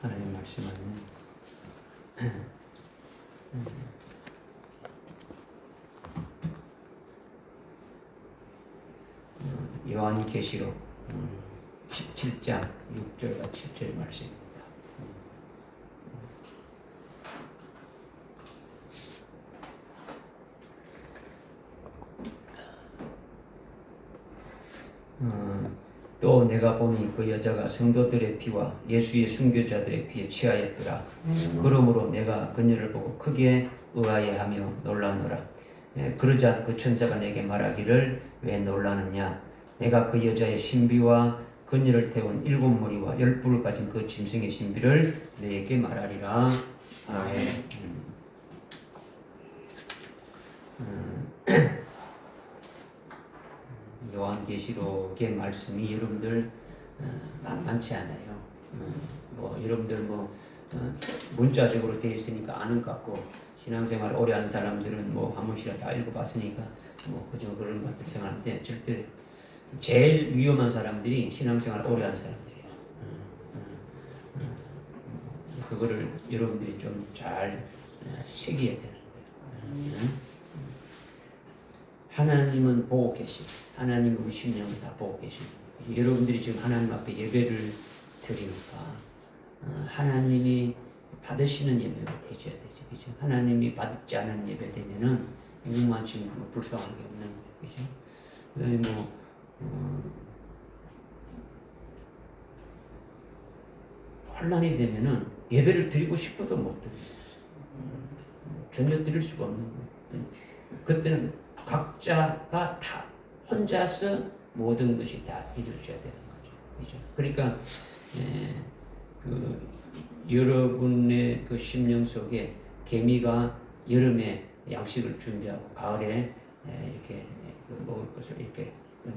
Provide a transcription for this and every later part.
하나님 말씀은 요한계시록 17장 6절과 7절 말씀입니다. 또 내가 보니 그 여자가 성도들의 피와 예수의 순교자들의 피에 취하였더라. 그러므로 내가 그녀를 보고 크게 의아해하며 놀라노라. 그러자 그 천사가 내게 말하기를 왜 놀라느냐? 내가 그 여자의 신비와 그녀를 태운 7무리와 10뿔을 가진 그 짐승의 신비를 내게 말하리라. 아멘. 요한계시록의 말씀이 여러분들 만만치 않아요. 여러분들 문자적으로 되어 있으니까 아는 것 같고, 신앙생활 오래 한 사람들은 한 번씩이라도 다 읽어봤으니까 그저 그런 것들 생각하는데, 절대 제일 위험한 사람들이 신앙생활 오래 한 사람들이에요. 그거를 여러분들이 좀 잘 새겨야 되는 거예요. 하나님은 보고 계시고, 하나님은 우리 심령을 다 보고 계시고, 여러분들이 지금 하나님 앞에 예배를 드리니까 하나님이 받으시는 예배가 되셔야 되죠. 그죠? 하나님이 받지 않은 예배 되면은 이것만 지금 불쌍한 게 없는 거예요. 그죠? 혼란이 되면은 예배를 드리고 싶어도 못 드려요. 전혀 드릴 수가 없는 거예요. 그때는 각자가 다 혼자서 모든 것이 다 이루어져야 되는 거죠. 그죠? 그러니까 여러분의 그 심령 속에 개미가 여름에 양식을 준비하고 가을에 이렇게 먹을 것을 이렇게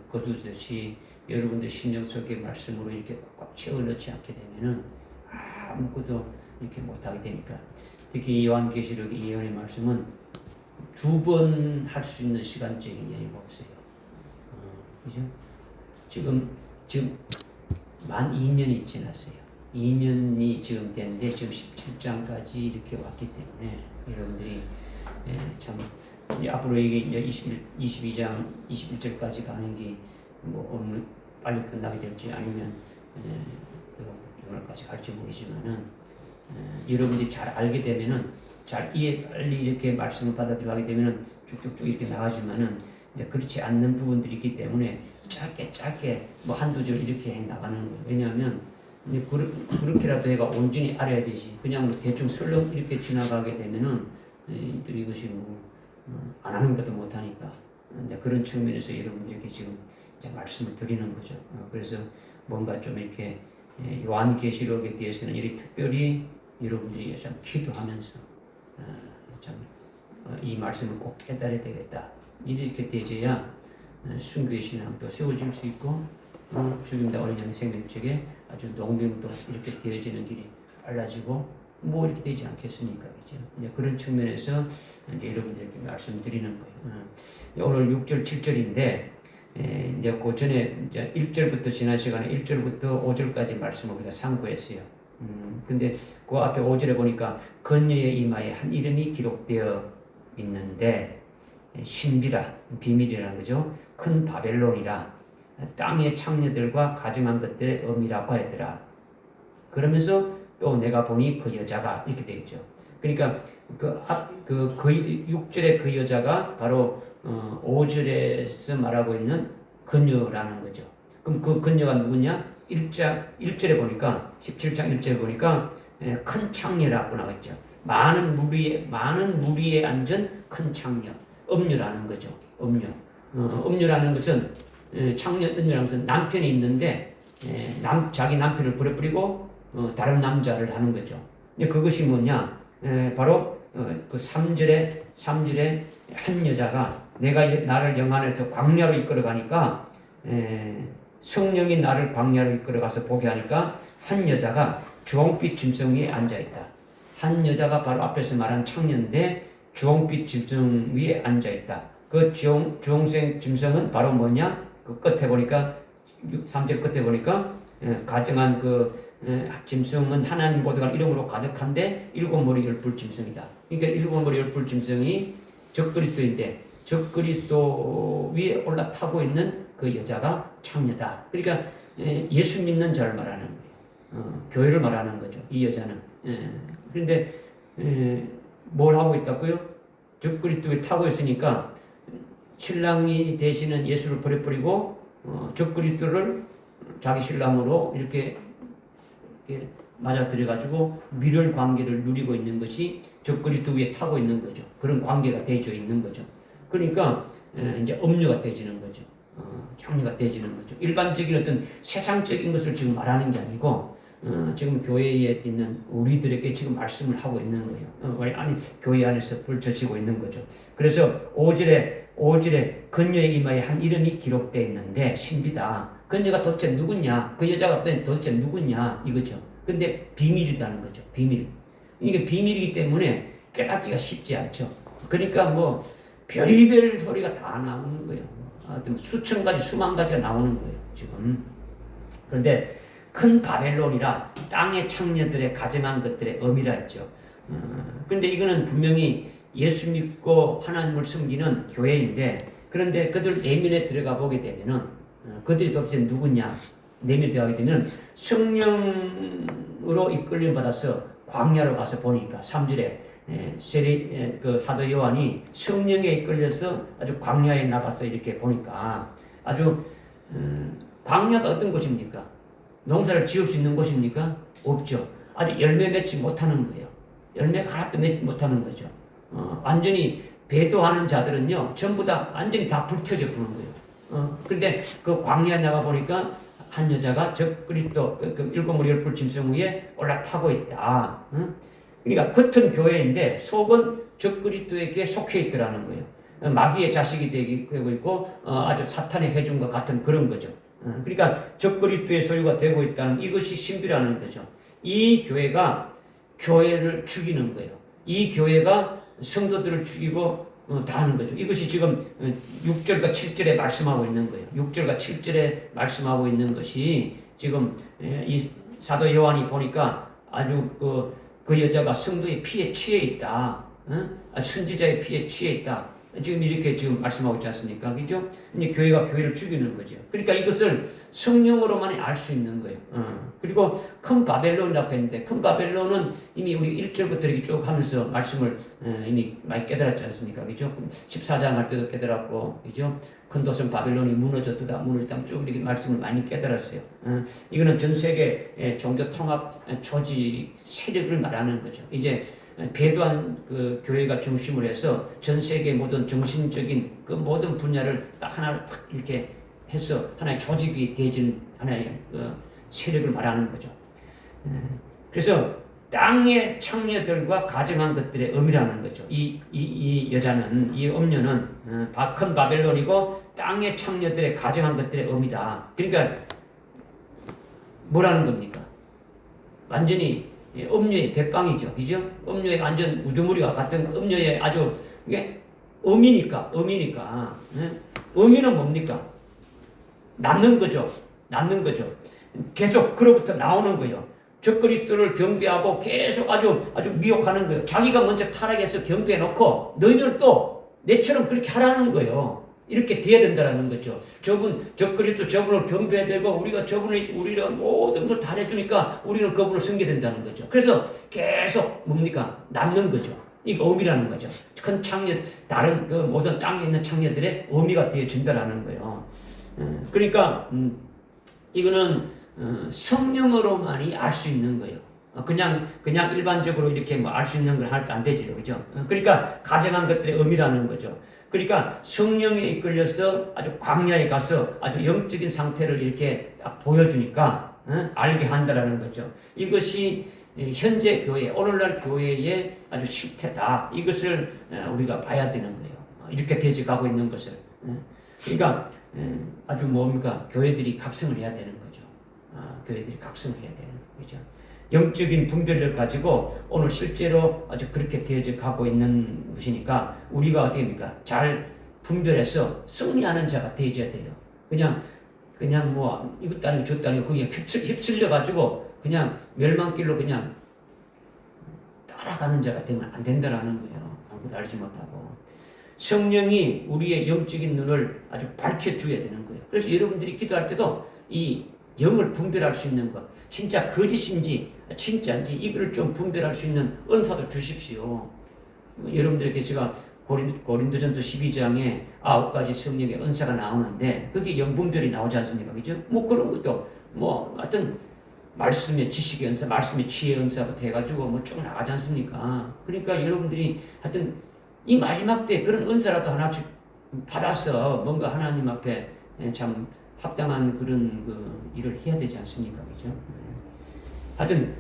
거두듯이 여러분들 심령 속에 말씀으로 이렇게 꽉 채워 넣지 않게 되면은 아무것도 이렇게 못하게 되니까, 특히 요한계시록의 예언의 말씀은 2번 할 수 있는 시간적인 여유가 없어요. 그죠? 지금 만 2년이 지났어요. 2년이 지금 됐는데 지금 17장까지 이렇게 왔기 때문에 여러분들이 참 이제 앞으로 이게 22장 21절까지 가는 게 오늘 빨리 끝나게 될지 아니면 오늘까지 갈지 모르지만은 여러분들이 잘 알게 되면은 잘 빨리 이렇게 말씀을 받아들여가게 되면은 쭉쭉쭉 이렇게 나가지만은 그렇지 않는 부분들이 있기 때문에 짧게 한두 줄 이렇게 해 나가는 거예요. 왜냐하면 그렇게라도 얘가 온전히 알아야 되지. 그냥 대충 슬렁 이렇게 지나가게 되면은 이것이 안 하는 것도 못 하니까. 그런 측면에서 여러분들에게 지금 말씀을 드리는 거죠. 그래서 뭔가 좀 이렇게 요한계시록에 대해서는 이렇게 특별히 여러분들이 참 기도하면서 이 말씀을 꼭 깨달아야 되겠다. 이렇게 되어야 순교의 신앙도 세워질 수 있고, 죽임다 어린 양의 생명책에 아주 농병도 이렇게 되어지는 길이 빨라지고 이렇게 되지 않겠습니까? 그죠? 그런 측면에서 이제 여러분들에게 말씀드리는 거예요. 오늘 6절, 7절인데 이제 그 전에 이제 1절부터 지난 시간에 1절부터 5절까지 말씀을 우리가 상고했어요. 근데 그 앞에 5절에 보니까 그녀의 이마에 한 이름이 기록되어 있는데, 신비라, 비밀이라는 거죠. 큰 바벨론이라, 땅의 창녀들과 가증한 것들의 의미라고 하더라. 그러면서 또 내가 보니 그 여자가 이렇게 되어 있죠. 그러니까 그 6절의 그 여자가 바로 5절에서 말하고 있는 그녀라는 거죠. 그럼 그 그녀가 누구냐? 1절에 보니까 17장 1절에 보니까 큰 창녀라고 나와있죠. 많은 무리에 앉은 큰 창녀, 음녀라는 거죠. 음녀라는 것은 창녀, 음녀라는 것은 남편이 있는데 자기 남편을 버려버리고 다른 남자를 하는 거죠. 그것이 뭐냐? 바로 그 3절에 한 여자가 내가 나를 영안에서 광야로 이끌어가니까 성령이 나를 광야로 이끌어가서 보게 하니까 한 여자가 주홍빛 짐승 위에 앉아있다. 한 여자가 바로 앞에서 말한 창녀인데 주홍빛 짐승 위에 앉아있다. 그 주홍색 짐승은 바로 뭐냐? 그 끝에 보니까 3절 끝에 보니까 가증한 그 짐승은 하나님 모두가 이름으로 가득한데 일곱 머리 열불 짐승이다. 그러니까 일곱 머리 열불 짐승이 적그리스도인데 적그리스도 위에 올라타고 있는 그 여자가 창녀다. 그러니까 예수 믿는 자를 말하는 거예요. 교회를 말하는 거죠. 이 여자는. 그런데 뭘 하고 있다고요? 적그리스도에 타고 있으니까 신랑이 되시는 예수를 버려버리고 적그리스도를 자기 신랑으로 이렇게 맞아들여가지고 밀월 관계를 누리고 있는 것이 적그리스도 위에 타고 있는 거죠. 그런 관계가 되어져 있는 거죠. 그러니까 이제 음녀가 되어지는 거죠. 장녀가 되어지는 거죠. 일반적인 어떤 세상적인 것을 지금 말하는 게 아니고 지금 교회에 있는 우리들에게 지금 말씀을 하고 있는 거예요. 아니 교회 안에서 불쳐지고 있는 거죠. 그래서 5절에 그녀의 이마에 한 이름이 기록되어 있는데 신비다. 그녀가 도대체 누구냐? 그 여자가 도대체 누구냐? 이거죠. 근데 비밀이라는 거죠. 비밀. 이게 비밀이기 때문에 깨닫기가 쉽지 않죠. 그러니까 뭐 별의별 소리가 다 나오는 거예요. 수천 가지, 수만 가지가 나오는 거예요. 지금. 그런데 큰 바벨론이라 땅의 창녀들의 가증한 것들의 의미라 했죠. 그런데 이거는 분명히 예수 믿고 하나님을 섬기는 교회인데 그런데 그들 내면에 들어가 보게 되면은 그들이 도대체 누구냐 내면에 들어가게 되면 성령으로 이끌림 받아서 광야로 가서 보니까 3절에 그 사도 요한이 성령에 이끌려서 아주 광야에 나가서 이렇게 보니까 아주 광야가 어떤 곳입니까? 농사를 지을 수 있는 곳입니까? 없죠. 아주 열매 맺지 못하는 거예요. 열매가 하나도 맺지 못하는 거죠. 완전히 배도하는 자들은요, 전부 다 완전히 다 불태워져 보는 거예요. 그런데 그 광야에 나가 보니까 한 여자가 적그리스도 그 일곱 머리 열불 짐승 위에 올라타고 있다. 그러니까 겉은 교회인데 속은 적그리스도에게 속해 있더라는 거예요. 마귀의 자식이 되고 있고 아주 사탄의 회중과 같은 그런 거죠. 그러니까 적그리스도의 소유가 되고 있다는 이것이 신비라는 거죠. 이 교회가 교회를 죽이는 거예요. 이 교회가 성도들을 죽이고 다 하는 거죠. 이것이 지금 6절과 7절에 말씀하고 있는 거예요. 6절과 7절에 말씀하고 있는 것이 지금 이 사도 요한이 보니까 아주 그 여자가 성도의 피에 취해 있다. 선지자의 피에 취해 있다. 지금 이렇게 지금 말씀하고 있지 않습니까? 그죠? 이제 교회가 교회를 죽이는 거죠. 그러니까 이것을 성령으로만 알 수 있는 거예요. 그리고 큰 바벨론이라고 했는데, 큰 바벨론은 이미 우리 1절부터 이렇게 쭉 하면서 말씀을 이미 많이 깨달았지 않습니까? 그죠? 14장 할 때도 깨달았고, 그죠? 큰 도성 바벨론이 무너졌다, 쭉 이렇게 말씀을 많이 깨달았어요. 이거는 전 세계 종교 통합 조직 세력을 말하는 거죠. 이제 배도한 그 교회가 중심으로 해서 전 세계 모든 정신적인 그 모든 분야를 딱 하나 딱 이렇게 해서 하나의 조직이 되어진 하나의 세력을 말하는 거죠. 그래서 땅의 창녀들과 가정한 것들의 의미라는 거죠. 이 여자는, 이 음녀는 큰 바벨론이고 땅의 창녀들의 가정한 것들의 의미다. 그러니까 뭐라는 겁니까? 완전히 음녀의 대빵이죠. 그죠? 음녀의 완전 우두머리가 같은 음녀의 아주 이게 의미니까. 의미는 뭡니까? 낳는 거죠. 계속 그로부터 나오는 거예요. 적그리스도를 경배하고 계속 아주 미혹하는 거예요. 자기가 먼저 타락해서 경배해 놓고 너희들 또 내처럼 그렇게 하라는 거예요. 이렇게 돼야 된다는 거죠. 적그리스도 저분을 경배해야 되고 우리가 우리는 모든 걸 다 해주니까 우리는 그분을 섬겨야 된다는 거죠. 그래서 계속 뭡니까? 낳는 거죠. 이게 의미라는 거죠. 큰 창녀, 다른 그 모든 땅에 있는 창녀들의 의미가 되어진다라는 거예요. 그러니까 이거는 성령으로만이 알 수 있는 거예요. 그냥 일반적으로 이렇게 뭐 알 수 있는 걸 할 때 안 되죠. 그죠? 그러니까 가정한 것들의 의미라는 거죠. 그러니까 성령에 이끌려서 아주 광야에 가서 아주 영적인 상태를 이렇게 딱 보여주니까 알게 한다라는 거죠. 이것이 현재 교회, 오늘날 교회의 아주 실태다. 이것을 우리가 봐야 되는 거예요. 이렇게 되어가고 있는 것을. 그러니까 아주 뭡니까? 교회들이 각성을 해야 되는 거죠. 교회들이 각성을 해야 되는 거죠. 영적인 분별을 가지고 오늘 실제로 아주 그렇게 되어져 가고 있는 것이니까 우리가 어떻게 합니까? 잘 분별해서 승리하는 자가 되어져야 돼요. 그냥 뭐 이것도 아니고 저것도 아니고 그냥 휩쓸려 가지고 그냥 멸망길로 그냥 따라가는 자가 되면 안 된다라는 거예요. 아무것도 알지 못하고. 성령이 우리의 영적인 눈을 아주 밝혀줘야 되는 거예요. 그래서 여러분들이 기도할 때도 이 영을 분별할 수 있는 것, 진짜 거짓인지 진짜인지 이거를 좀 분별할 수 있는 은사도 주십시오. 여러분들에게 제가 고린도전서 12장에 9가지 성령의 은사가 나오는데 거기 영분별이 나오지 않습니까? 그죠? 뭐 그런 것도 뭐 하여튼 말씀의 지식의 은사, 말씀의 지혜의 은사부터 해가지고 뭐 쭉 나가지 않습니까? 그러니까 여러분들이 하여튼 이 마지막 때 그런 은사라도 하나씩 받아서 뭔가 하나님 앞에 참 합당한 그런 그 일을 해야 되지 않습니까? 그죠? 하여튼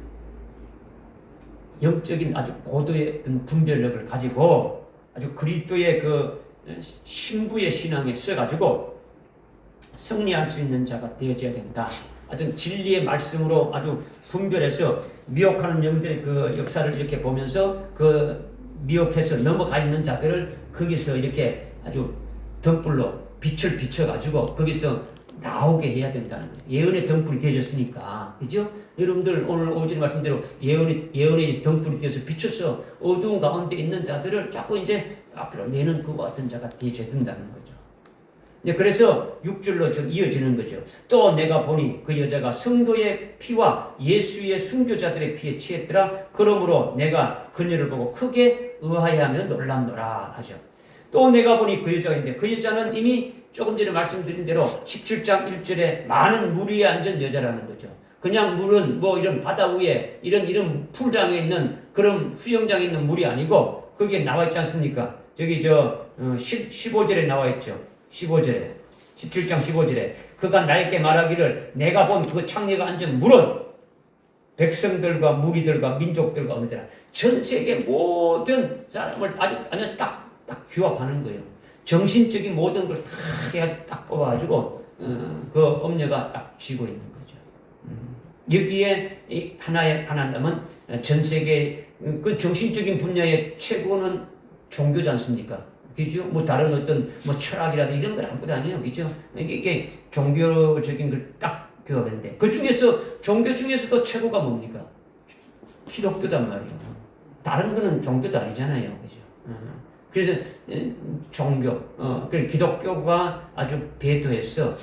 영적인 아주 고도의 분별력을 가지고 아주 그리스도의 그 신부의 신앙에 써가지고 승리할 수 있는 자가 되어져야 된다. 아주 진리의 말씀으로 아주 분별해서 미혹하는 영들의 그 역사를 이렇게 보면서 그 미혹해서 넘어가 있는 자들을 거기서 이렇게 아주 등불로 빛을 비춰가지고 거기서 나오게 해야 된다는 거예요. 예언의 등불이 되어졌으니까. 그죠? 여러분들 오늘 오전에 말씀대로 예언의 등불이 되어서 비춰서 어두운 가운데 있는 자들을 자꾸 이제 앞으로 내는 그와 같은 자가 되어져야 된다는 거죠. 그래서 6절로 좀 이어지는 거죠. 또 내가 보니 그 여자가 성도의 피와 예수의 순교자들의 피에 취했더라. 그러므로 내가 그녀를 보고 크게 의아해하며 놀랍노라 하죠. 또 내가 보니 그 여자가 있는데 그 여자는 이미 조금 전에 말씀드린 대로 17장 1절에 많은 물 위에 앉은 여자라는 거죠. 그냥 물은 뭐 이런 바다 위에 이런 풀장에 있는 그런 수영장에 있는 물이 아니고 거기에 나와 있지 않습니까? 저기 15절에 나와 있죠. 15절에 17장 15절에 그가 나에게 말하기를 내가 본 그 창녀가 앉은 물은 백성들과 무리들과 민족들과 어느더라 전 세계 모든 사람을 아주 딱 규합하는 거예요. 정신적인 모든 걸 딱 뽑아가지고 그 엄녀가 딱 쥐고 있는 거죠. 여기에 하나님은 전 세계 그 정신적인 분야의 최고는 종교지 않습니까? 그죠? 뭐 다른 어떤 뭐 철학이라도 이런 건 아무것도 아니에요. 그죠? 이게 종교적인 걸 딱 교합했는데 그 중에서 종교 중에서도 최고가 뭡니까? 기독교단 말이에요. 다른 거는 종교도 아니잖아요. 그죠? 그래서 종교, 기독교가 아주 배도해서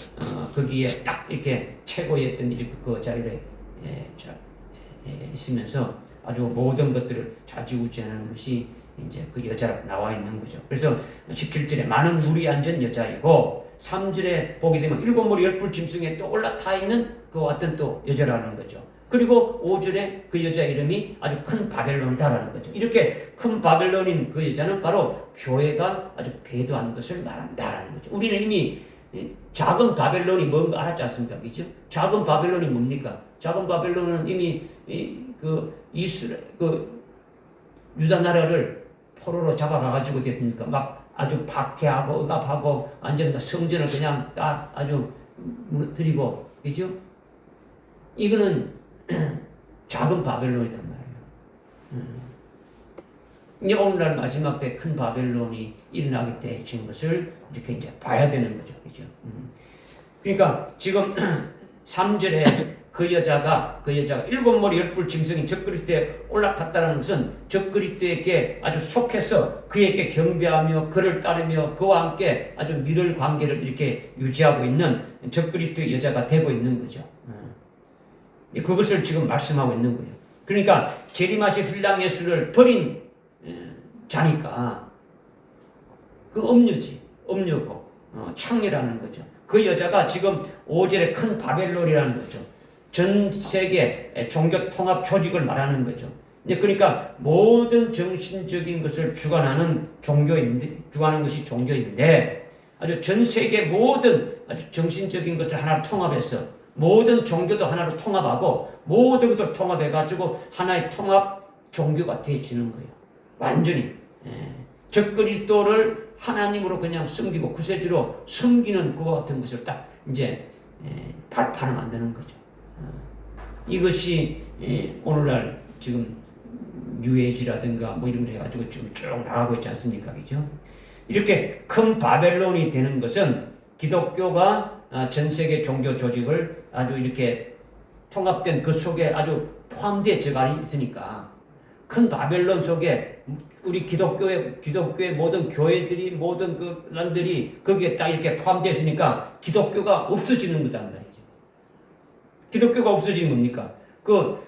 거기에 딱 이렇게 최고의 어떤 그 자리에 있으면서 아주 모든 것들을 좌지우지하는 것이 이제 그 여자라고 나와 있는 거죠. 그래서 17절에 많은 물이 앉은 여자이고 3절에 보게 되면 7머리 10뿔 짐승에 또 올라타 있는 그 어떤 또 여자라는 거죠. 그리고 5절에 그 여자 이름이 아주 큰 바벨론이다라는 거죠. 이렇게 큰 바벨론인 그 여자는 바로 교회가 아주 배도한 것을 말한다라는 거죠. 우리는 이미 작은 바벨론이 뭔가 알았지 않습니까? 그죠? 작은 바벨론이 뭡니까? 작은 바벨론은 이미 유다 나라를 포로로 잡아가가지고 됐으니까 막 아주 박해하고 억압하고 완전 성전을 그냥 딱 아주 무너뜨리고, 그죠? 이거는 작은 바벨론이란 말이에요. 이제 오늘날 마지막 때 큰 바벨론이 일어나게 되는 것을 이렇게 이제 봐야 되는 거죠. 그죠? 그러니까 지금 3절에 그 여자가 7머리 10뿔 짐승이 적그리스도에 올라탔다는 것은 적그리스도에게 아주 속해서 그에게 경배하며 그를 따르며 그와 함께 아주 밀을 관계를 이렇게 유지하고 있는 적그리스도의 여자가 되고 있는 거죠. 그것을 지금 말씀하고 있는 거예요. 그러니까 재림하실 신랑 예수를 버린 자니까 그 엄녀고 창녀라는 거죠. 그 여자가 지금 5절에 큰 바벨론이라는 거죠. 전 세계 종교 통합 조직을 말하는 거죠. 그러니까 모든 정신적인 것을 주관하는 것이 종교인데 아주 전 세계 모든 아주 정신적인 것을 하나로 통합해서 모든 종교도 하나로 통합하고 모든 것을 통합해가지고 하나의 통합 종교가 되어지는 거예요. 완전히 적그리스도를 하나님으로 그냥 섬기고 구세주로 섬기는 그와 같은 것을 딱 이제 발판을 만드는 거죠. 이것이 오늘날 지금 뉴에이지라든가 뭐 이런 거 해가지고 지금 쭉 나가고 있지 않습니까? 그죠? 이렇게 큰 바벨론이 되는 것은 기독교가 전 세계 종교 조직을 아주 이렇게 통합된 그 속에 아주 포함되어 들어가 있으니까 큰 바벨론 속에 우리 기독교의 모든 교회들이 모든 그 란들이 거기에 딱 이렇게 포함되어 있으니까 기독교가 없어지는 거단 말이죠. 기독교가 없어지는 겁니까? 그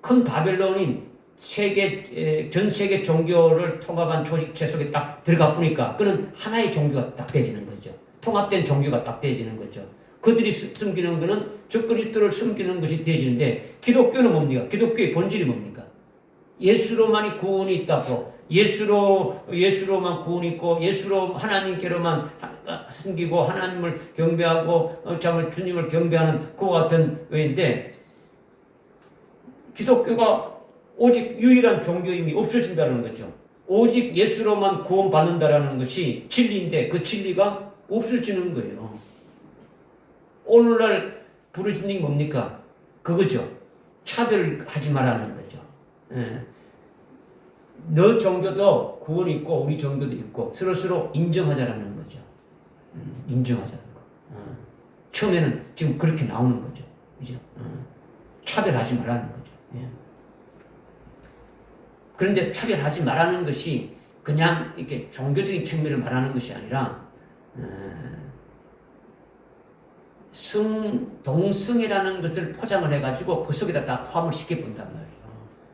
큰 바벨론인 전 세계 종교를 통합한 조직체 속에 딱 들어가 보니까 그는 하나의 종교가 딱 되어지는 거죠. 통합된 종교가 딱 되어지는 거죠. 그들이 숨기는 것은 저 그리스도를 숨기는 것이 되어지는데 기독교는 뭡니까? 기독교의 본질이 뭡니까? 예수로만이 구원이 있다고 예수로만 구원이 있고 예수로 하나님께로만 숨기고 하나님을 경배하고 주님을 경배하는 그와 같은 외인데 기독교가 오직 유일한 종교임이 없어진다는 거죠. 오직 예수로만 구원받는다라는 것이 진리인데 그 진리가 없어지는 거예요. 오늘날 부르짖는 게 뭡니까? 그거죠. 차별하지 말라는 거죠. 너 종교도 구원이 있고 우리 종교도 있고 서로 인정하자라는 거죠. 인정하자는 거. 처음에는 지금 그렇게 나오는 거죠. 그죠? 차별하지 말라는 거죠. 예. 그런데 차별하지 말라는 것이 그냥 이렇게 종교적인 측면을 말하는 것이 아니라 동성이라는 것을 포장을 해가지고 그 속에다 다 포함을 시켜본단 말이에요.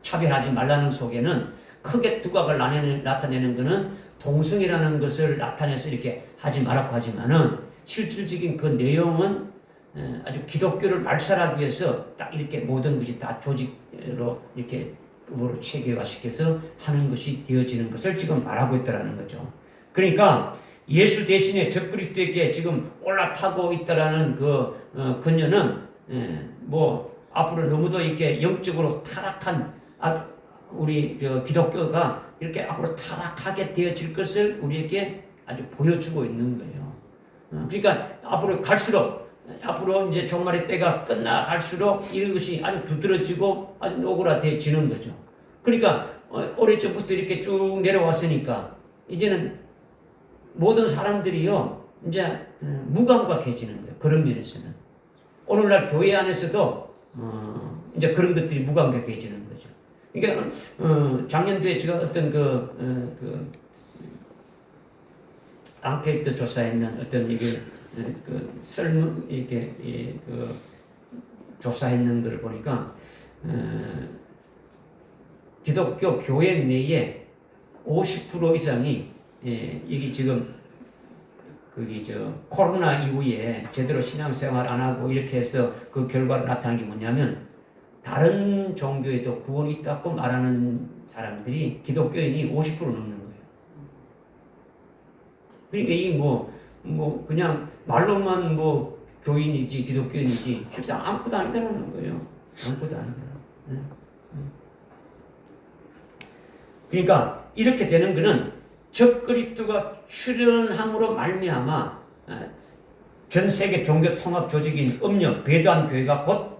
차별하지 말라는 속에는 크게 두각을 나타내는 것은 동성이라는 것을 나타내서 이렇게 하지 말라고 하지만은 실질적인 그 내용은 아주 기독교를 말살하기 위해서 딱 이렇게 모든 것이 다 조직으로 이렇게 체계화시켜서 하는 것이 되어지는 것을 지금 말하고 있다는 거죠. 그러니까 예수 대신에 적그리스도에게 지금 올라타고 있다라는 그 근녀는 뭐 앞으로 너무도 이렇게 영적으로 타락한 우리 기독교가 이렇게 앞으로 타락하게 되어질 것을 우리에게 아주 보여주고 있는 거예요. 그러니까 앞으로 갈수록 앞으로 이제 종말의 때가 끝나갈수록 이것이 아주 두드러지고 아주 오그라들어지는 거죠. 그러니까 오래전부터 이렇게 쭉 내려왔으니까 이제는 모든 사람들이요 이제 무감각해지는 거예요. 그런 면에서는 오늘날 교회 안에서도 이제 그런 것들이 무감각해지는 거죠. 그러니까 작년도에 제가 어떤 그 앙케이트 조사했는 어떤 이게 설문 이렇게 그 조사했는 걸 보니까 기독교 교회 내에 50% 이상이 이게 지금 거기 코로나 이후에 제대로 신앙생활 안 하고 이렇게 해서 그 결과로 나타난 게 뭐냐면 다른 종교에도 구원이 있다고 말하는 사람들이 기독교인이 50% 넘는 거예요. 그러니까 이 그냥 말로만 교인이지 기독교인이지 실상 아무것도 아니다라는 거예요. 아무것도 아니다. 그러니까 이렇게 되는 것은 적그리스도가 출현함으로 말미암아 전 세계 종교 통합 조직인 음력 배도한 교회가 곧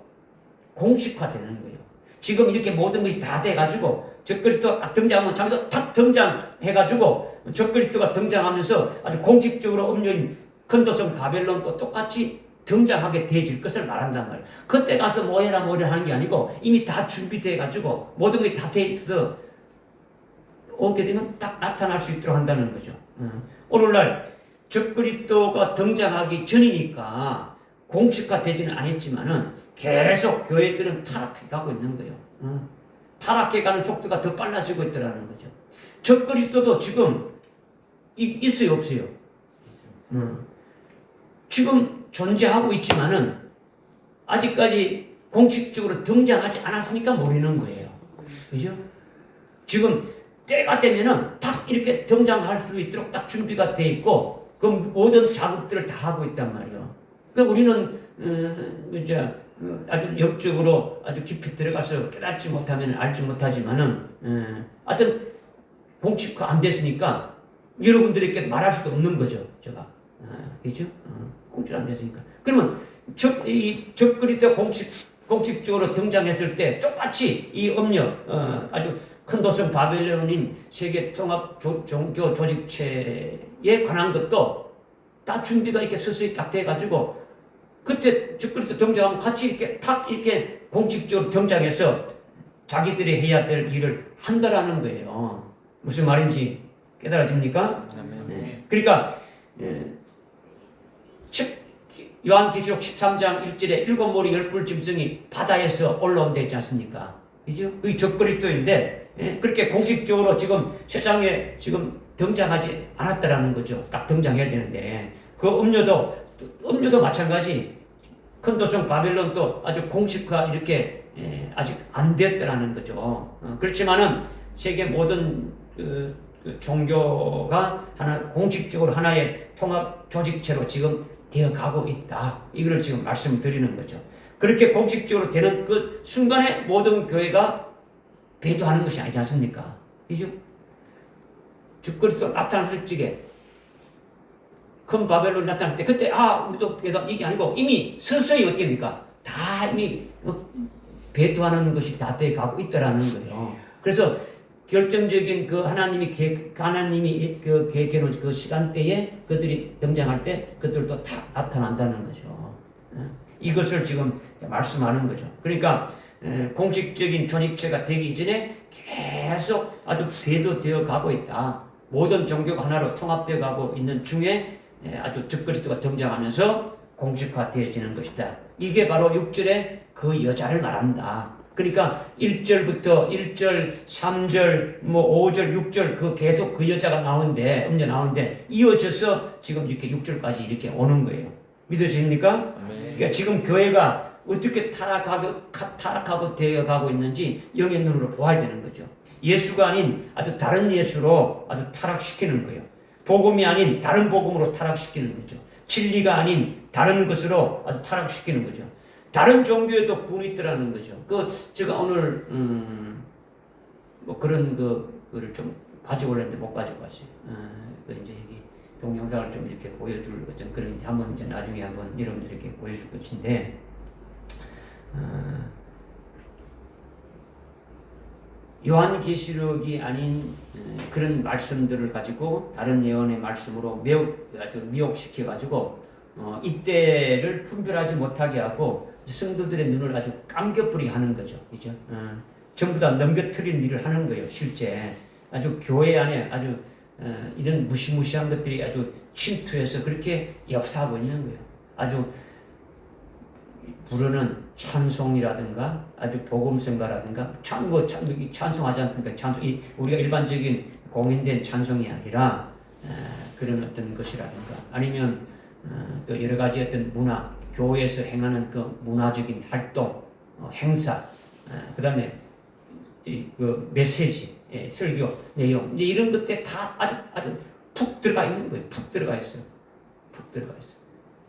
공식화되는 거예요. 지금 이렇게 모든 것이 다 돼가지고 적그리스도가 딱 등장하면 자기도 탁 등장해가지고 적그리스도가 등장하면서 아주 공식적으로 음료인 근도성 바벨론도 똑같이 등장하게 되어질 것을 말한단 말이에요. 그때 가서 뭐해라 하는 게 아니고 이미 다 준비돼가지고 모든 것이 다 돼 있어 오게 되면 딱 나타날 수 있도록 한다는 거죠. 오늘날 적그리스도가 등장하기 전이니까 공식화되지는 않았지만은 계속 교회들은 타락해 가고 있는 거예요. 타락해 가는 속도가 더 빨라지고 있다는 거죠. 적그리스도도 지금 있어요, 없어요? 지금 존재하고 있지만은 아직까지 공식적으로 등장하지 않았으니까 모르는 거예요. 그죠? 지금 때가 되면은 딱 이렇게 등장할 수 있도록 딱 준비가 돼 있고 그 모든 작업들을 다 하고 있단 말이에요. 그 우리는 이제 아주 역적으로 아주 깊이 들어가서 깨닫지 못하면 알지 못하지만은 하여튼 공식화 안 됐으니까 여러분들에게 말할 수도 없는 거죠, 제가. 그죠? 공식 안 됐으니까. 그러면 적그리스도 공식적으로 등장했을 때 똑같이 이 음력 아주 큰 도성 바벨론인 세계 통합 종교 조직체에 관한 것도 다 준비가 이렇게 서서히 딱 돼가지고 그때 적그리스도 등장하면 같이 이렇게 탁 이렇게 공식적으로 등장해서 자기들이 해야 될 일을 한다라는 거예요. 무슨 말인지 깨달아집니까? 네. 그러니까 요한계시록 13장 1절에 일곱 머리 열불 짐승이 바다에서 올라온다 했지 않습니까? 그죠? 그게 적그리스도인데 그렇게 공식적으로 지금 세상에 지금 등장하지 않았다라는 거죠. 딱 등장해야 되는데 그 음료도 마찬가지. 큰 도성 바벨론도 아주 공식화 이렇게 아직 안 됐다라는 거죠. 그렇지만은 세계 모든 그 종교가 하나 공식적으로 하나의 통합 조직체로 지금 되어 가고 있다. 이걸 지금 말씀드리는 거죠. 그렇게 공식적으로 되는 그 순간에 모든 교회가 배도하는 것이 아니지 않습니까? 그죠? 적그리스도 나타났을 적에 큰 바벨론 나타날 때 그때 우리도 배도 이게 아니고 이미 서서히 어떻게 됩니까? 다 이미 배도하는 것이 다 되어 가고 있다라는 거예요. 그래서 결정적인 그 하나님이 계획해놓은 그 시간대에 그들이 등장할 때 그들도 다 나타난다는 거죠. 이것을 지금 말씀하는 거죠. 그러니까 공식적인 조직체가 되기 전에 계속 아주 배도되어 가고 있다. 모든 종교가 하나로 통합되어 가고 있는 중에 아주 적그리스도가 등장하면서 공식화되어지는 것이다. 이게 바로 6절에 그 여자를 말한다. 그러니까 1절부터 1절, 3절, 5절, 6절 그 계속 그 여자가 나오는데 이어져서 지금 이렇게 6절까지 이렇게 오는 거예요. 믿어집니까? 그러니까 지금 교회가 어떻게 타락하고 되어가고 있는지 영의 눈으로 보아야 되는 거죠. 예수가 아닌 아주 다른 예수로 아주 타락시키는 거예요. 복음이 아닌 다른 복음으로 타락시키는 거죠. 진리가 아닌 다른 것으로 아주 타락시키는 거죠. 다른 종교에도 구원이 있더라는 거죠. 제가 오늘 그런 거를 좀 가지고 올랬는데 못 가지고 왔어요. 이제 여기 동영상을 좀 이렇게 보여줄 어떤 그런 한번 이제 나중에 한번 여러분들에게 보여줄 것인데 요한계시록이 아닌 그런 말씀들을 가지고 다른 예언의 말씀으로 아주 미혹시켜 가지고 이때를 분별하지 못하게 하고 성도들의 눈을 아주 감겨버리게 하는 거죠. 그죠? 전부 다 넘겨뜨린 일을 하는 거예요. 실제 아주 교회 안에 아주 이런 무시무시한 것들이 아주 침투해서 그렇게 역사하고 있는 거예요. 아주 부르는 찬송이라든가 아주 복음성가라든가 찬송하지 않습니까? 우리가 일반적인 공인된 찬송이 아니라 그런 어떤 것이라든가 아니면 또 여러 가지 어떤 문화, 교회에서 행하는 그 문화적인 활동, 행사, 그 다음에 그 메시지, 설교 내용 이런 것들 다 아주 푹 들어가 있는 거예요. 푹 들어가 있어요.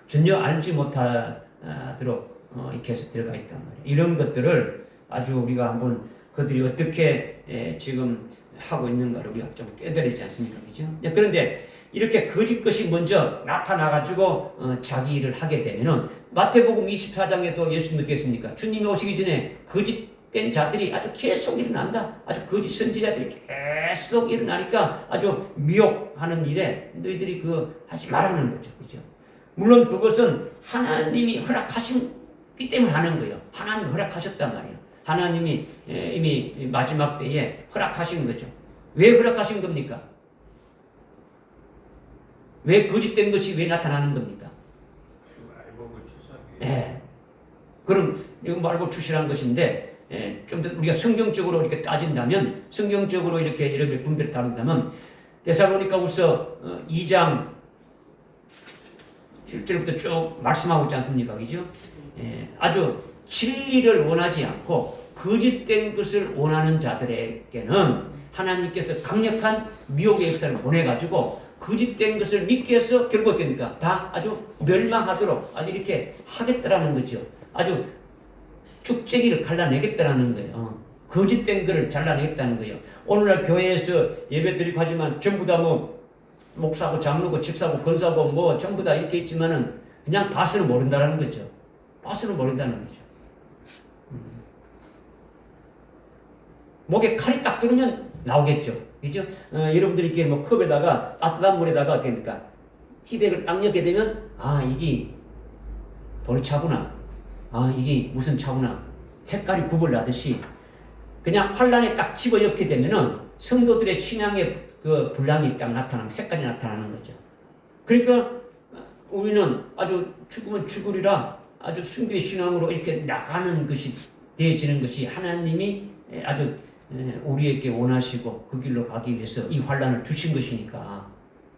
전혀 알지 못하도록 이렇게 해서 들어가 있단 말이에요. 이런 것들을 아주 우리가 한번 그들이 어떻게 지금 하고 있는가를 우리가 좀 깨달지 않습니까? 그죠? 그런데 이렇게 거짓 것이 먼저 나타나가지고 자기 일을 하게 되면은 마태복음 24장에도 예수님 어떻게 했습니까? 주님이 오시기 전에 거짓된 자들이 아주 계속 일어난다. 아주 거짓 선지자들이 계속 일어나니까 아주 미혹하는 일에 너희들이 하지 말라는 거죠. 그죠? 물론 그것은 하나님이 허락하셨기 때문에 하는 거예요. 하나님이 허락하셨단 말이에요. 하나님이 이미 마지막 때에 허락하신 거죠. 왜 허락하신 겁니까? 왜 거짓된 것이 왜 나타나는 겁니까? 말복을 추수하기. 예. 그럼 이거 말복 추수한 것인데 좀 더 우리가 성경적으로 이렇게 따진다면 성경적으로 이렇게 여러분의 분별을 다룬다면 데살로니가후서 2장 7절부터 쭉 말씀하고 있지 않습니까? 그죠? 아주 진리를 원하지 않고 거짓된 것을 원하는 자들에게는 하나님께서 강력한 미혹의 역사를 보내가지고 거짓된 것을 믿게 해서 결국 어떻게 됩니까? 다 아주 멸망하도록 아주 이렇게 하겠다라는 거죠. 아주 쭉재기를 갈라내겠다라는 거예요. 거짓된 것을 잘라내겠다는 거예요. 오늘날 교회에서 예배 드리고 하지만 전부 다 목사고 장로고 집사고 권사고 전부 다 이렇게 있지만은 그냥 바스는 모른다라는 거죠. 바스는 모른다는 거죠. 목에 칼이 딱 들으면 나오겠죠. 그죠? 여러분들이 이렇게 컵에다가 따뜻한 물에다가 어떻게 됩니까? 티백을 딱 넣게 되면 이게 보리차구나. 아, 이게 무슨 차구나. 색깔이 구별나듯이 그냥 환란에 딱 집어넣게 되면은 성도들의 신앙의 그 분량이 딱 나타나는, 색깔이 나타나는 거죠. 그러니까 우리는 아주 죽으면 죽으리라 아주 순교의 신앙으로 이렇게 나가는 것이 되어지는 것이 하나님이 아주 우리에게 원하시고 그 길로 가기 위해서 이 환란을 주신 것이니까.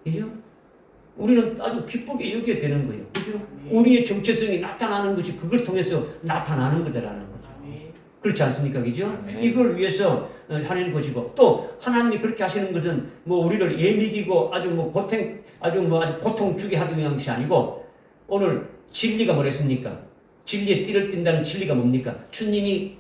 그죠? 우리는 아주 기쁘게 여기게 되는 거예요. 그죠? 우리의 정체성이 나타나는 것이 그걸 통해서 나타나는 거다라는 거죠. 그렇지 않습니까? 그죠? 이걸 위해서 하는 것이고, 또 하나님이 그렇게 하시는 것은 뭐 우리를 예미기고 아주 아주 고통 주게 하기 위한 것이 아니고, 오늘 진리가 뭐랬습니까? 진리에 띠를 띈다는 진리가 뭡니까? 주님이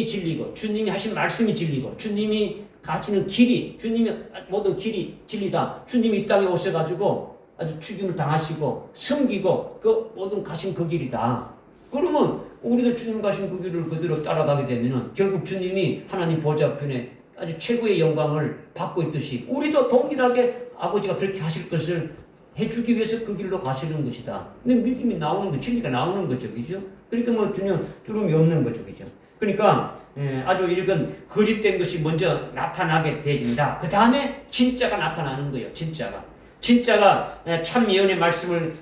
진리고, 주님이 하신 말씀이 진리고, 주님이 가시는 길이, 주님이 모든 길이 진리다. 주님이 이 땅에 오셔가지고 아주 죽임을 당하시고 섬기고 그 모든 가신 그 길이다. 그러면 우리도 주님 가신 그 길을 그대로 따라가게 되면은 결국 주님이 하나님 보좌편에 아주 최고의 영광을 받고 있듯이 우리도 동일하게 아버지가 그렇게 하실 것을 해주기 위해서 그 길로 가시는 것이다. 근데 믿음이 나오는 거, 진리가 나오는 거죠, 그죠? 그러니까 뭐 전혀 두려움이 없는 거죠, 그죠? 그러니까 아주 이런 거짓된 것이 먼저 나타나게 되어진다. 그 다음에 진짜가 나타나는 거예요. 진짜가 참 예언의 말씀을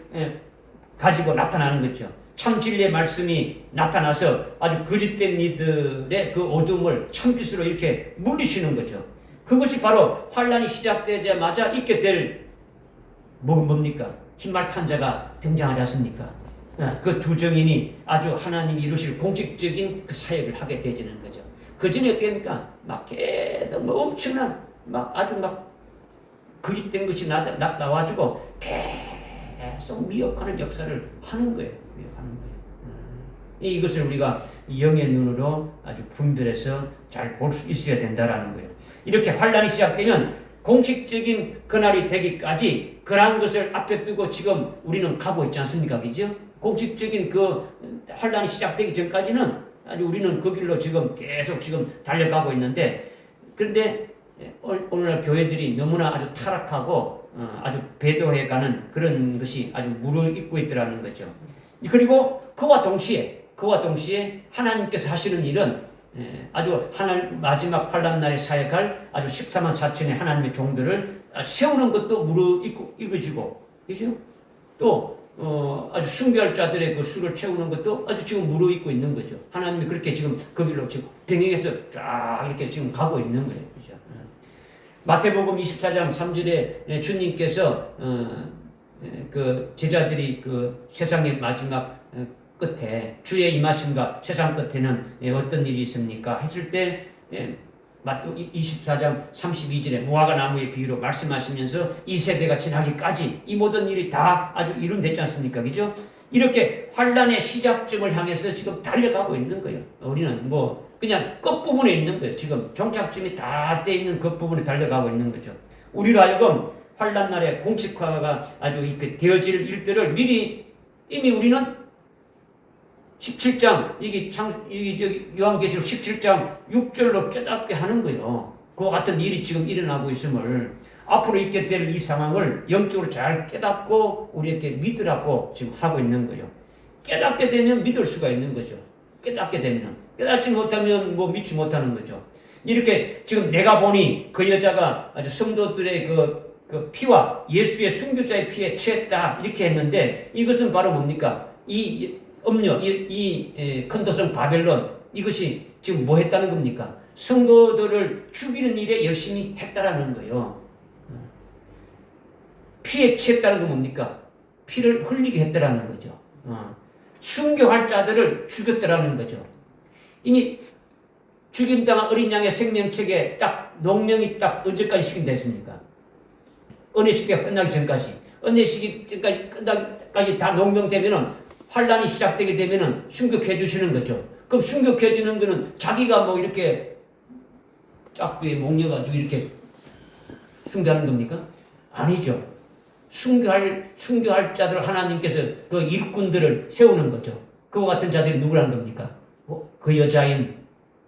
가지고 나타나는 거죠. 참 진리의 말씀이 나타나서 아주 거짓된 이들의 그 어둠을 참빛으로 이렇게 물리치는 거죠. 그것이 바로 환란이 시작되자마자 있게 될 뭡니까? 흰말 자가 등장하지 않습니까? 그 두 정인이 아주 하나님이 이루실 공식적인 그 사역을 하게 되지는 거죠. 그 전에 어떻게 합니까? 막 계속 뭐 엄청난 아주 거짓된 것이 나와가지고 계속 미혹하는 역사를 하는 거예요. 이것을 우리가 영의 눈으로 아주 분별해서 잘 볼 수 있어야 된다라는 거예요. 이렇게 환란이 시작되면 공식적인 그날이 되기까지 그러한 것을 앞에 두고 지금 우리는 가고 있지 않습니까? 그죠? 공식적인 그 환란이 시작되기 전까지는 아주 우리는 그 길로 지금 계속 지금 달려가고 있는데, 그런데 오늘날 교회들이 너무나 아주 타락하고 아주 배도해가는 그런 것이 아주 무르익고 있더라는 거죠. 그리고 그와 동시에 하나님께서 하시는 일은 아주 마지막 환란 날에 사역할 아주 14만 4천의 하나님의 종들을 세우는 것도 무르익어지고, 그죠? 또 아주 숭배할 자들의 그 수를 채우는 것도 아주 지금 무르익고 있는 거죠. 하나님이 그렇게 지금 그 길로 지금 병행해서 쫙 이렇게 지금 가고 있는 거예요. 그죠? 마태복음 24장 3절에 주님께서 그 제자들이 그 세상의 마지막 끝에 주의 임하심과 세상 끝에는 어떤 일이 있습니까? 했을 때 24장 32절에 무화과 나무의 비유로 말씀하시면서 이 세대가 지나기까지 이 모든 일이 다 아주 이룬됐지 않습니까? 그죠? 이렇게 환란의 시작점을 향해서 지금 달려가고 있는 거예요. 우리는 뭐 그냥 끝부분에 있는 거예요. 지금 종착점이 다 돼 있는 끝부분에 달려가고 있는 거죠. 우리로 하여금 환란 날의 공식화가 아주 이렇게 되어질 일들을 미리 이미 우리는 17장, 이게 요한계시록 17장 6절로 깨닫게 하는 거예요. 그와 같은 일이 지금 일어나고 있음을, 앞으로 있게 될 이 상황을 영적으로 잘 깨닫고 우리에게 믿으라고 지금 하고 있는 거예요. 깨닫게 되면 믿을 수가 있는 거죠. 깨닫지 못하면 뭐 믿지 못하는 거죠. 이렇게 지금 내가 보니 그 여자가 아주 성도들의 그 피와 예수의 순교자의 피에 취했다 이렇게 했는데, 이것은 바로 뭡니까? 이 음료, 이 큰도성 바벨론, 이것이 지금 뭐 했다는 겁니까? 성도들을 죽이는 일에 열심히 했다라는 거예요. 피에 취했다는 건 뭡니까? 피를 흘리게 했다라는 거죠. 순교할 자들을 죽였다라는 거죠. 이미 죽임당한 어린 양의 생명책에 딱 농명이 딱 언제까지 시킨됐습니까? 은혜 시기가 끝나기 전까지. 은혜 시기 끝나기까지 다 농명되면은, 환란이 시작되게 되면은 순교해 주시는 거죠. 그럼 순교해 주는 거는 자기가 뭐 이렇게 짝두에 목려가지고 이렇게 순교하는 겁니까? 아니죠. 순교할 자들 하나님께서 그 일꾼들을 세우는 거죠. 그와 같은 자들이 누구라는 겁니까? 그 여자인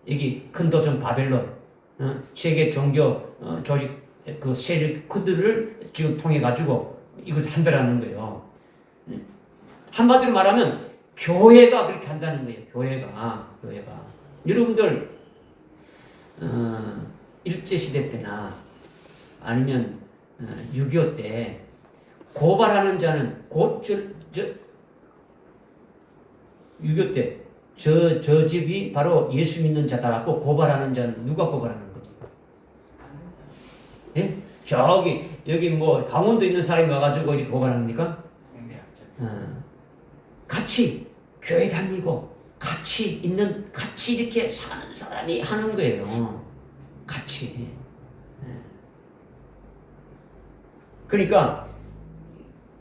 여기 큰 도성 바벨론, 세계 종교 조직 그 세력 그들을 지금 통해 가지고 이것을 한다라는 거예요. 한마디로 말하면 교회가 그렇게 한다는 거예요. 교회가. 여러분들 일제시대 때나 아니면 6.25 때 고발하는 자는 6.25 때 저 집이 바로 예수 믿는 자다라고 고발하는 자는 누가 고발하는 겁니까? 예? 저기 여기 뭐 강원도 있는 사람이 와가지고 이렇게 고발합니까? 같이 교회 다니고 같이 이렇게 사는 사람이 하는 거예요. 같이. 그러니까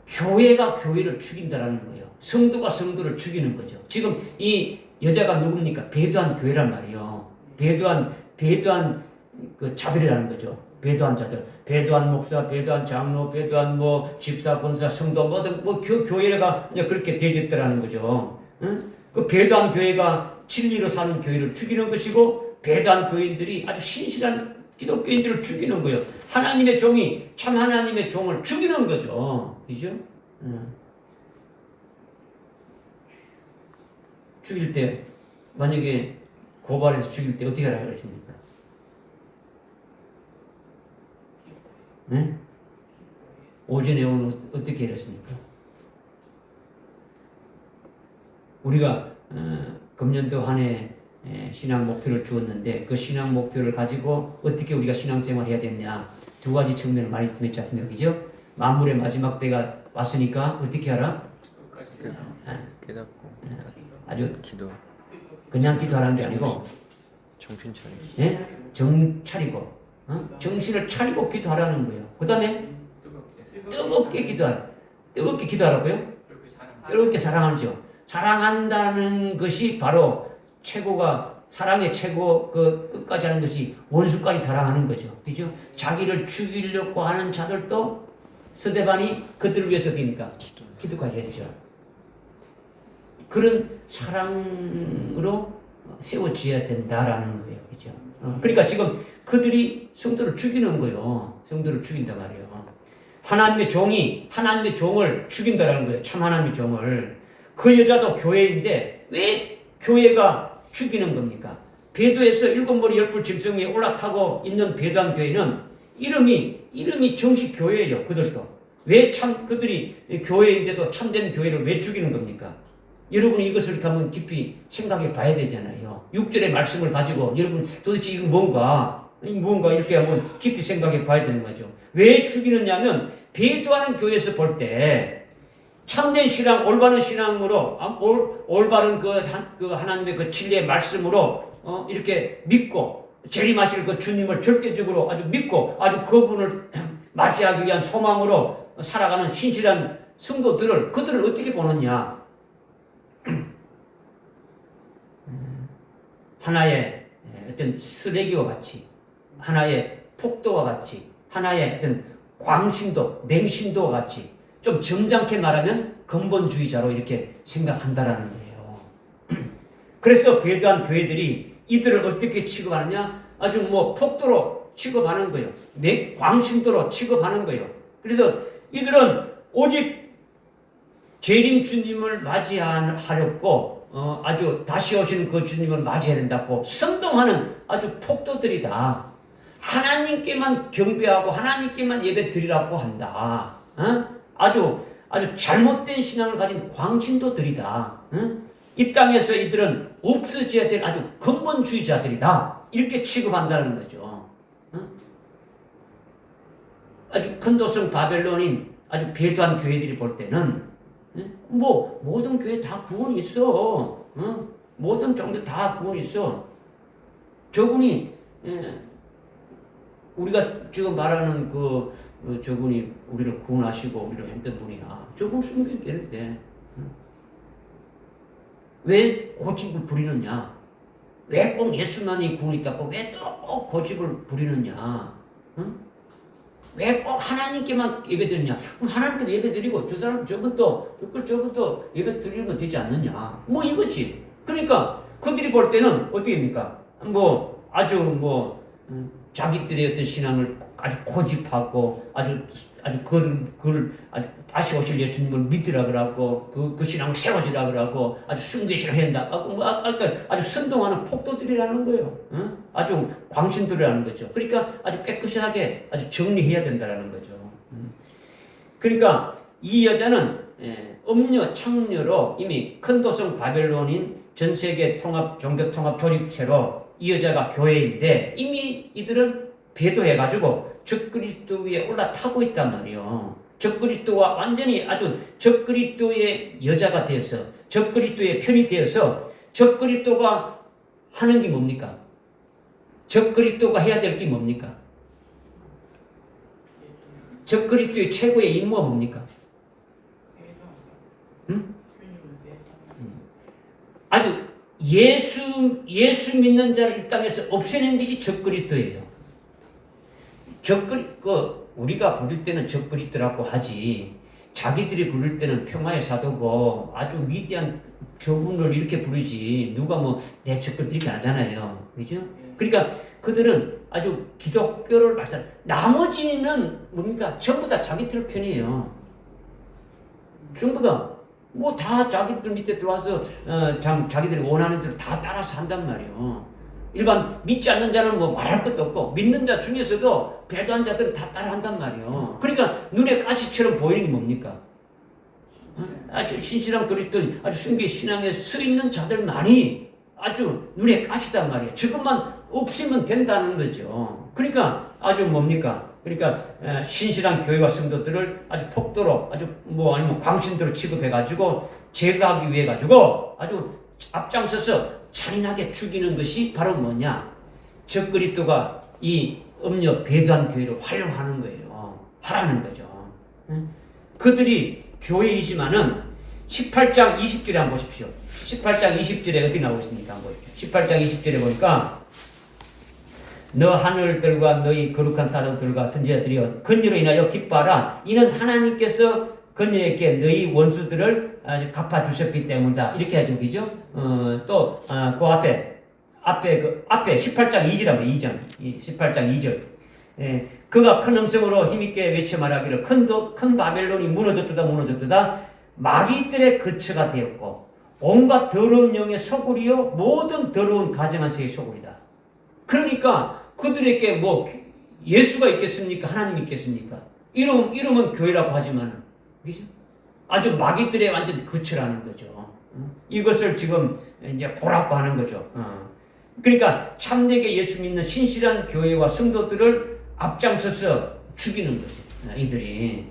교회가 교회를 죽인다라는 거예요. 성도가 성도를 죽이는 거죠. 지금 이 여자가 누굽니까? 배도한 교회란 말이에요. 배도한 그 자들이라는 거죠. 배도한 자들, 배도한 목사, 배도한 장로, 배도한 뭐 집사, 권사, 성도 뭐든 뭐 교회가 그냥 그렇게 되어졌더라는 거죠. 응? 그 배도한 교회가 진리로 사는 교회를 죽이는 것이고 배도한 교인들이 아주 신실한 기독교인들을 죽이는 거예요. 하나님의 종이 참 하나님의 종을 죽이는 거죠. 그죠? 죽일 때 만약에 고발해서 죽일 때 어떻게 하라고 그랬습니까? 네? 오전에 오늘 어떻게 이랬습니까? 우리가 금년도 한 해 신앙 목표를 주었는데 그 신앙 목표를 가지고 어떻게 우리가 신앙생활을 해야 되느냐 두 가지 측면을 말씀했지 않습니까? 그죠? 만물의 마지막 때가 왔으니까 어떻게 하라? 깨닫고 아주 기도 그냥 기도하라는 게 아니고 정신 차리고 예? 정 차리고 정신을 차리고 기도하라는 거예요. 그 다음에 뜨겁게 기도하라고요? 뜨겁게 사랑하죠. 사랑한다는 것이 바로 최고가 사랑의 최고 그 끝까지 하는 것이 원수까지 사랑하는 거죠. 그죠? 자기를 죽이려고 하는 자들도 스데반이 그들을 위해서 됩니까? 기도까지 했죠. 그런 사랑으로 세워져야 된다라는 거예요. 그죠? 그러니까 지금 그들이 성도를 죽이는 거예요. 성도를 죽인단 말이에요. 하나님의 종을 죽인다라는 거예요. 참 하나님의 종을. 그 여자도 교회인데 왜 교회가 죽이는 겁니까? 배도에서 7머리 10뿔 짐승 위에 올라타고 있는 배도한 교회는 이름이 정식 교회예요. 그들도. 왜 그들이 교회인데도 참된 교회를 왜 죽이는 겁니까? 여러분이 이것을 이렇게 한번 깊이 생각해 봐야 되잖아요. 6절의 말씀을 가지고 여러분 도대체 이거 뭔가 이렇게 한번 깊이 생각해 봐야 되는 거죠. 왜 죽이느냐면 배도하는 교회에서 볼 때 참된 신앙, 올바른 신앙으로 올바른 그 하나님의 그 진리의 말씀으로 이렇게 믿고 재림하실 그 주님을 절대적으로 아주 믿고 아주 그분을 맞이하기 위한 소망으로 살아가는 신실한 성도들을 그들을 어떻게 보느냐? 하나의 어떤 쓰레기와 같이, 하나의 폭도와 같이, 하나의 어떤 광신도, 맹신도와 같이 좀 점잖게 말하면 근본주의자로 이렇게 생각한다라는 거예요. 그래서 배도한 교회들이 이들을 어떻게 취급하느냐? 아주 뭐 폭도로 취급하는 거예요. 광신도로 취급하는 거예요. 그래서 이들은 오직 재림 주님을 맞이하려고 아주 다시 오시는 그 주님을 맞이해야 된다고 선동하는 아주 폭도들이다. 하나님께만 경배하고 하나님께만 예배 드리라고 한다. 아주 잘못된 신앙을 가진 광신도들이다. 이 땅에서 이들은 없어져야 될 아주 근본주의자들이다. 이렇게 취급한다는 거죠. 아주 큰도성 바벨론인 아주 배도한 교회들이 볼 때는 뭐 모든 교회 다 구원이 있어. 모든 종교 다 구원이 있어. 저분이 우리가 지금 말하는 저분이 우리를 구원하시고 우리를 했던 분이야. 저분 숨기도 되는데 왜 고집을 부리느냐? 왜 꼭 예수만이 구원이 있다고 왜 또 꼭 고집을 부리느냐? 왜 꼭 하나님께만 예배드리냐? 그럼 하나님께도 예배드리고 저 사람 저것도 예배드리면 되지 않느냐? 뭐 이거지. 그러니까 그들이 볼 때는 어떻게 합니까? 뭐 아주 뭐 자기들의 어떤 신앙을 아주 고집하고 아주 그걸 아주 다시 오실 예수님을 믿으라 그러고 그 신앙을 세워지라 그러고 아주 순교의 신앙 해야 한다. 아주 선동하는 폭도들이라는 거예요. 아주 광신들이라는 거죠. 그러니까 아주 깨끗하게 아주 정리해야 된다라는 거죠. 그러니까 이 여자는 음녀, 창녀로 이미 큰 도성 바벨론인 전 세계 통합 종교 통합 조직체로 이 여자가 교회인데 이미 이들은 배도해가지고 적그리스도 위에 올라타고 있단 말이에요. 적그리스도와 완전히 아주 적그리스도의 여자가 되어서 적그리스도의 편이 되어서 적그리스도가 하는 게 뭡니까? 적그리스도가 해야 될 게 뭡니까? 적그리스도의 최고의 임무가 뭡니까? 응? 아주 예수 믿는 자를 이 땅에서 없애는 것이 적그리스도예요. 우리가 부를 때는 적그리스도라고 하지, 자기들이 부를 때는 평화의 사도고 아주 위대한 저분을 이렇게 부르지, 누가 뭐 내 적그리스도 이렇게 하잖아요. 그죠? 그러니까 그들은 아주 기독교를 말씀, 나머지는 뭡니까? 전부 다 자기들 편이에요. 전부 다. 뭐 다 자기들 밑에 들어와서 자기들이 원하는 대로 다 따라서 한단 말이에요. 일반 믿지 않는 자는 뭐 말할 것도 없고 믿는 자 중에서도 배도한 자들은 다 따라한단 말이에요. 그러니까 눈에 가시처럼 보이는 게 뭡니까? 아주 신실한 그리스도 아주 순교의 신앙에 서 있는 자들만이 아주 눈에 가시단 말이에요. 저것만 없으면 된다는 거죠. 그러니까 아주 뭡니까? 그러니까 신실한 교회와 성도들을 아주 폭도로 아주 뭐 아니면 광신도로 취급해가지고 제거하기 위해 가지고 아주 앞장서서 잔인하게 죽이는 것이 바로 뭐냐? 적그리스도가 이 음녀 배도한 교회를 활용하는 거예요. 하라는 거죠. 그들이 교회이지만은 18장 20절에 한번 보십시오. 18장 20절에 어디 나오고 있습니까? 한번 보십시오. 18장 20절에 보니까 너 하늘들과 너희 거룩한 사람들과 선지자들이여 건의로 인하여 기뻐하라. 이는 하나님께서 건의에게 너희 원수들을 갚아주셨기 때문이다. 이렇게 하죠. 그죠? 또 그 앞에 18장 2절하고 2장 18장 2절 그가 큰 음성으로 힘있게 외쳐 말하기를 큰 바벨론이 무너졌도다 마귀들의 거처가 되었고 온갖 더러운 영의 소굴이요 모든 더러운 가증한새의 소굴이다. 그러니까 그들에게 뭐 예수가 있겠습니까? 하나님이 있겠습니까? 이름은 교회라고 하지만 그죠? 아주 마귀들의 완전 거처라는 거죠. 이것을 지금 이제 보라고 하는 거죠. 그러니까 참되게 예수 믿는 신실한 교회와 성도들을 앞장서서 죽이는 거죠. 이들이.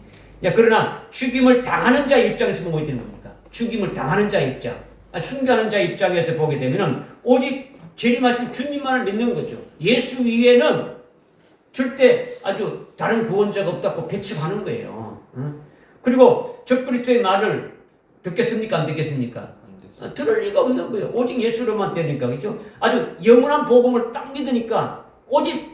그러나 죽임을 당하는 자 입장에서 보게 되는 겁니까? 죽임을 당하는 자 입장, 순교하는 자 입장에서 보게 되면은 오직 재림하신 주님만을 믿는 거죠. 예수 위에는 절대 아주 다른 구원자가 없다고 배척하는 거예요. 그리고 적그리스도의 말을 듣겠습니까? 안 듣겠습니까? 들을 리가 없는 거예요. 오직 예수로만 되니까, 그렇죠? 아주 영원한 복음을 딱 믿으니까 오직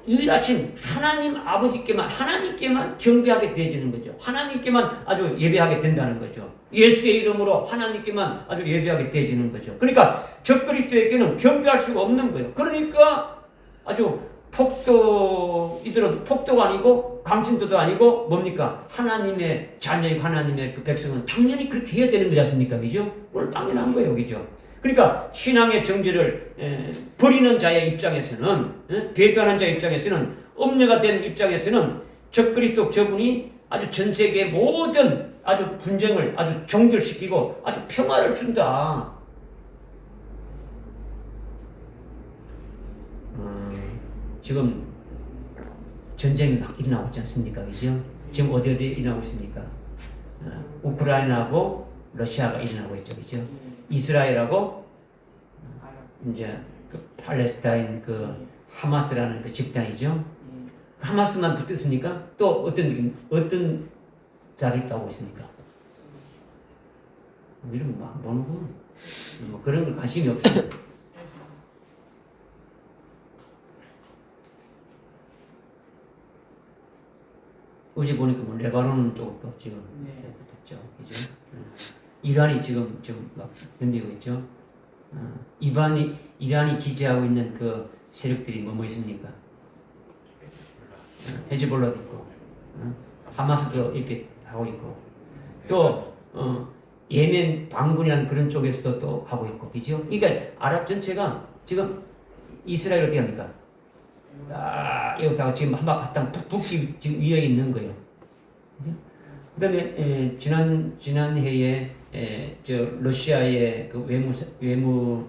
유일하신 하나님 아버지께만 하나님께만 경배하게 되어지는 거죠. 하나님께만 아주 예배하게 된다는 거죠. 예수의 이름으로 하나님께만 아주 예배하게 되어지는 거죠. 그러니까 적그리스도에게는 경배할 수가 없는 거예요. 그러니까 아주 이들은 폭도가 아니고 광신도도 아니고 뭡니까? 하나님의 자녀이고 하나님의 그 백성은 당연히 그렇게 해야 되는 거지 않습니까? 그죠? 오늘 당연한 거예요. 그죠? 그러니까 신앙의 정죄를 버리는 자의 입장에서는 배도하는 자의 입장에서는 음녀가 된 입장에서는 적그리스도 저분이 아주 전 세계의 모든 아주 분쟁을 아주 종결시키고 아주 평화를 준다. 지금 전쟁이 막 일어나고 있지 않습니까? 그죠? 지금 어디 일어나고 있습니까? 우크라이나하고 러시아가 일어나고 있죠. 그죠? 이스라엘하고 이제 그 팔레스타인 그 하마스라는 그 집단이죠. 하마스만 붙었습니까? 또 어떤 자리를 따고 있습니까? 이런 거 안 보는군. 뭐 그런 거 관심이 없어요. 어제 보니까 뭐 레바논 쪽도 지금 붙었죠. 그죠? 이란이 지금 막 덤비고 있죠. 이란이 지지하고 있는 그 세력들이 뭐 있습니까? 헤즈볼라도 있고, 하마스도 이렇게 하고 있고, 또 예멘 방문한 그런 쪽에서도 또 하고 있고, 그죠? 그러니까 아랍 전체가 지금 이스라엘 어떻게 합니까? 여기다가 지금 한바 땅 북기 지금 위에 있는 거예요. 그다음에 지난 해에 저 러시아의 그 외무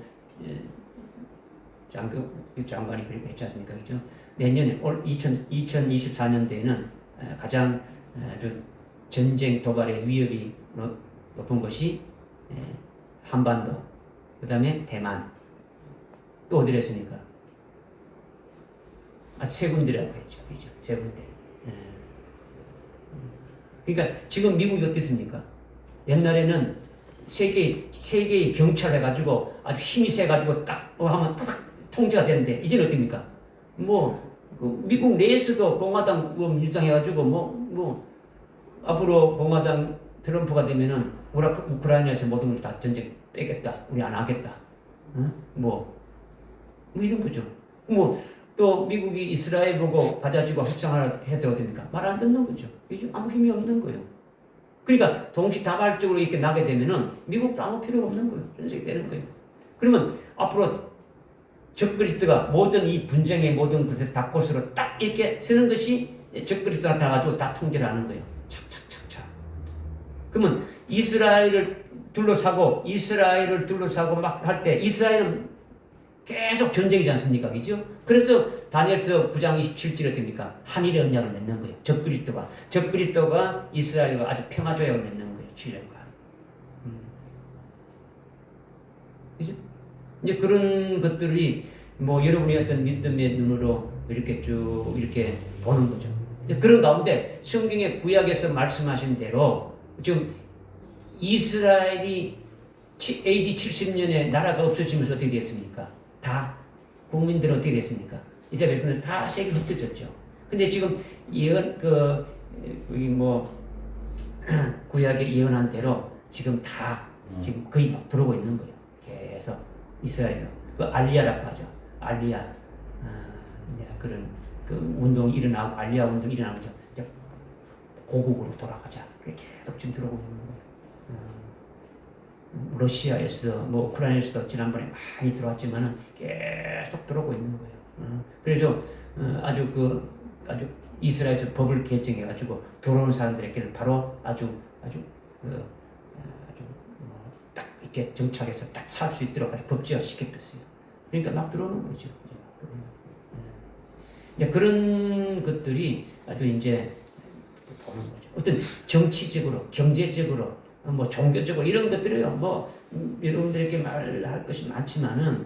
장관이 그렇게 했지 않습니까? 그죠? 내년에 올 2024년도에는 가장 전쟁 도발의 위협이 높은 것이 한반도, 그다음에 대만, 또 어디를 했습니까? 세 군데라고 했죠. 그죠? 세 군데. 그러니까 지금 미국이 어떻습니까? 옛날에는 세계의 경찰 해가지고 아주 힘이 세가지고 딱 하면 딱 통제가 되는데 이제는 어떻습니까? 미국 내에서도 공화당, 민주당 해가지고 앞으로 공화당 트럼프가 되면은 우크라이나에서 모든 걸 다 전쟁 빼겠다, 우리 안 하겠다, 이런 거죠. 또 미국이 이스라엘 보고 가자지고 협상하라 해도 됩니까? 말 안 듣는 거죠. 이제 아무 힘이 없는 거예요. 그러니까 동시다발적으로 이렇게 나게 되면은 미국도 아무 필요가 없는 거예요. 전쟁이 되는 거예요. 그러면 앞으로 적그리스도가 모든 이 분쟁의 모든 것을 다 곳으로 딱 이렇게 쓰는 것이 적그리스도 나타나가지고 다 통제를 하는 거예요. 착착착착. 그러면 이스라엘을 둘러싸고 막 할 때 이스라엘은 계속 전쟁이지 않습니까? 그죠? 그래서 다니엘서 9장 27절에 됩니까? 한일의 언약을 맺는 거예요. 적그리스도가 이스라엘과 아주 평화조약을 맺는 거예요. 7년간. 그죠? 이제 그런 것들이 여러분이 어떤 믿음의 눈으로 이렇게 쭉 이렇게 보는 거죠. 그런 가운데 성경의 구약에서 말씀하신 대로 지금 이스라엘이 AD 70년에 나라가 없어지면서 어떻게 되었습니까? 다 국민들은 어떻게 됐습니까? 이스라엘 백성들 다 세계 흩어졌죠. 근데 지금 구약에 예언한 대로 지금 다 지금 거의 막 들어오고 있는 거예요. 계속 이스라엘로 그 알리야라고 하죠. 알리야, 이제 그런 그 운동이 일어나고 알리야 운동이 일어나고 이제 고국으로 돌아가자. 이렇게 계속 지금 들어오고 있는 거예요. 러시아에서 우크라이나에서도 지난번에 많이 들어왔지만은 계속 들어오고 있는 거예요. 그래서 아주 이스라엘에서 법을 개정해가지고 들어오는 사람들에게는 바로 아주 딱 이렇게 정착해서 딱 살 수 있도록 아주 법제화 시켰어요. 그러니까 막 들어오는 거죠. 이제 그런 것들이 아주 이제 보는 거죠. 어떤 정치적으로, 경제적으로, 종교적으로 이런 것들이요. 여러분들에게 말할 것이 많지만은,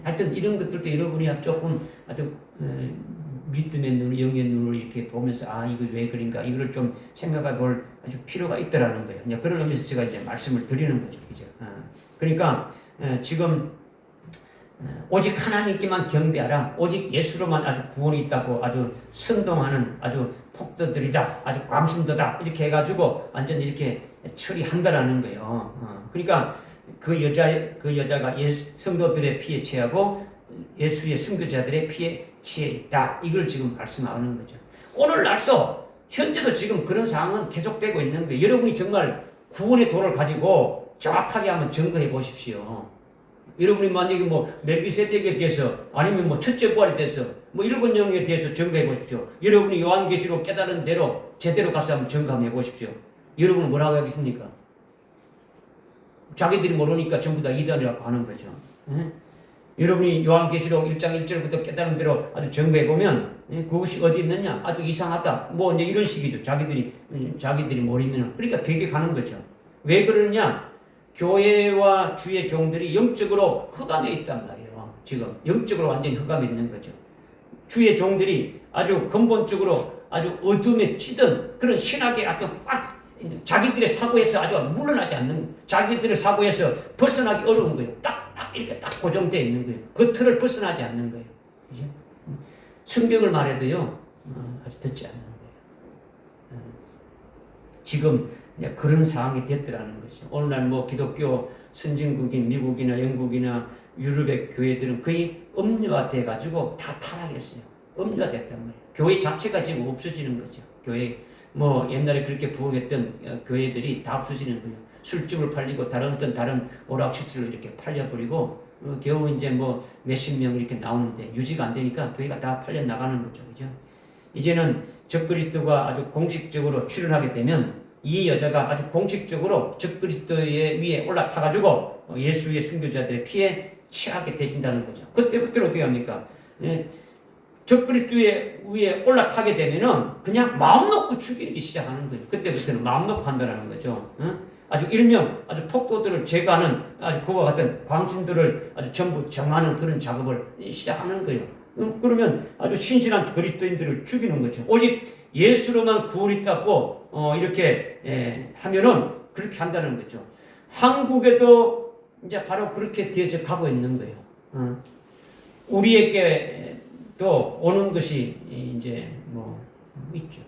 하여튼 이런 것들도 여러분이 조금 아주 믿음의 눈, 영의 눈으로 이렇게 보면서 이거 왜 그런가 이거를 좀 생각해 볼 아주 필요가 있더라는 거예요. 이제 그런 의미에서 제가 이제 말씀을 드리는 거죠, 그죠? 그러니까 지금 오직 하나님께만 경배하라. 오직 예수로만 아주 구원이 있다고 아주 선동하는 아주 폭도들이다. 아주 광신도다. 이렇게 해가지고 완전 이렇게 처리한다라는 거예요. 그러니까 그 여자가 성도들의 피에 취하고 예수의 순교자들의 피에 취해 있다. 이걸 지금 말씀하는 거죠. 오늘날도 현재도 지금 그런 상황은 계속되고 있는 거예요. 여러분이 정말 구원의 도를 가지고 정확하게 한번 점검해 보십시오. 여러분이 만약에 멜기세덱에 대해서 아니면 첫째 부활에 대해서 일곱 영에 대해서 점검해 보십시오. 여러분이 요한계시록 깨달은 대로 제대로 가서 한번 점검해 보십시오. 여러분은 뭐라고 하겠습니까? 자기들이 모르니까 전부 다 이단이라고 하는 거죠. 여러분이 요한계시록 1장 1절부터 깨달은 대로 아주 점검해 보면 그것이 어디 있느냐? 아주 이상하다. 이제 이런 식이죠. 자기들이 모르면 그러니까 배격하는 거죠. 왜 그러느냐? 교회와 주의 종들이 영적으로 흑암에 있단 말이에요. 지금 영적으로 완전히 흑암에 있는 거죠. 주의 종들이 아주 근본적으로 아주 어둠에 찌든 그런 신학의 아주 자기들의 사고에서 아주 물러나지 않는, 자기들의 사고에서 벗어나기 어려운 거예요. 이렇게 딱 고정되어 있는 거예요. 그 틀을 벗어나지 않는 거예요. 그죠? 성경을 말해도요, 아주 듣지 않는 거예요. 지금 그런 상황이 됐더라는 거죠. 오늘날 기독교 선진국인 미국이나 영국이나 유럽의 교회들은 거의 음료화돼 가지고 다 타락했어요. 음료화됐단 말이에요. 교회 자체가 지금 없어지는 거죠. 교회 뭐 옛날에 그렇게 부흥했던 교회들이 다 없어지는 거예요. 술집을 팔리고 다른 오락시설로 이렇게 팔려버리고 겨우 이제 뭐 몇십 명 이렇게 나오는데 유지가 안 되니까 교회가 다 팔려 나가는 거죠. 그죠? 이제는 적그리스도가 아주 공식적으로 출연하게 되면 이 여자가 아주 공식적으로 적그리스도의 위에 올라타가지고 예수의 순교자들의 피에 취하게 되진다는 거죠. 그때부터는 어떻게 합니까? 예, 적그리스도의 위에 올라타게 되면은 그냥 마음 놓고 죽이기 시작하는 거죠. 그때부터는 마음 놓고 한다는 거죠. 아주 일명 아주 폭도들을 제거하는 아주 그와 같은 광신들을 아주 전부 정하는 그런 작업을 시작하는 거예요. 그러면 아주 신실한 그리스도인들을 죽이는 거죠. 오직 예수로만 구원이 있다고 이렇게 하면은 그렇게 한다는 거죠. 한국에도 이제 바로 그렇게 되어져 가고 있는 거예요. 우리에게도 오는 것이 이제 뭐 있죠.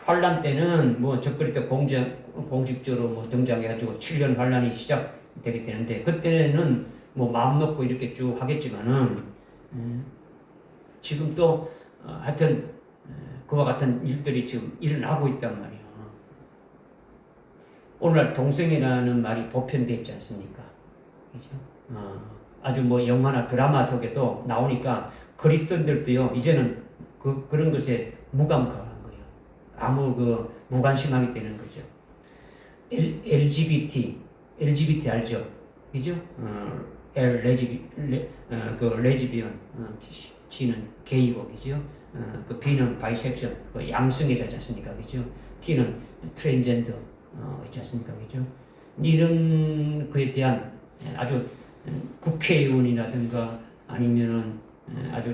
환란 때는 뭐 적그리스도 공식적으로 뭐 등장해가지고 7년 환란이 시작되게 되는데 그때는 뭐 마음 놓고 이렇게 쭉 하겠지만은 지금 또 하여튼 그와 같은 일들이 지금 일어나고 있단 말이에요. 오늘날 동성이라는 말이 보편되어 있지 않습니까? 그죠? 아주 뭐 영화나 드라마 속에도 나오니까 그리스도인들도요 이제는 그런 것에 무감각한 거예요. 아무 무관심하게 되는 거죠. LGBT 알죠? 그죠? 레즈비언, G는 게이고, 그죠? B는 바이섹션, 양성애자지 않습니까? 그죠? T는 트랜젠더, 있지 않습니까? 그죠? 이런 거에 대한 아주 국회의원이라든가 아니면은 아주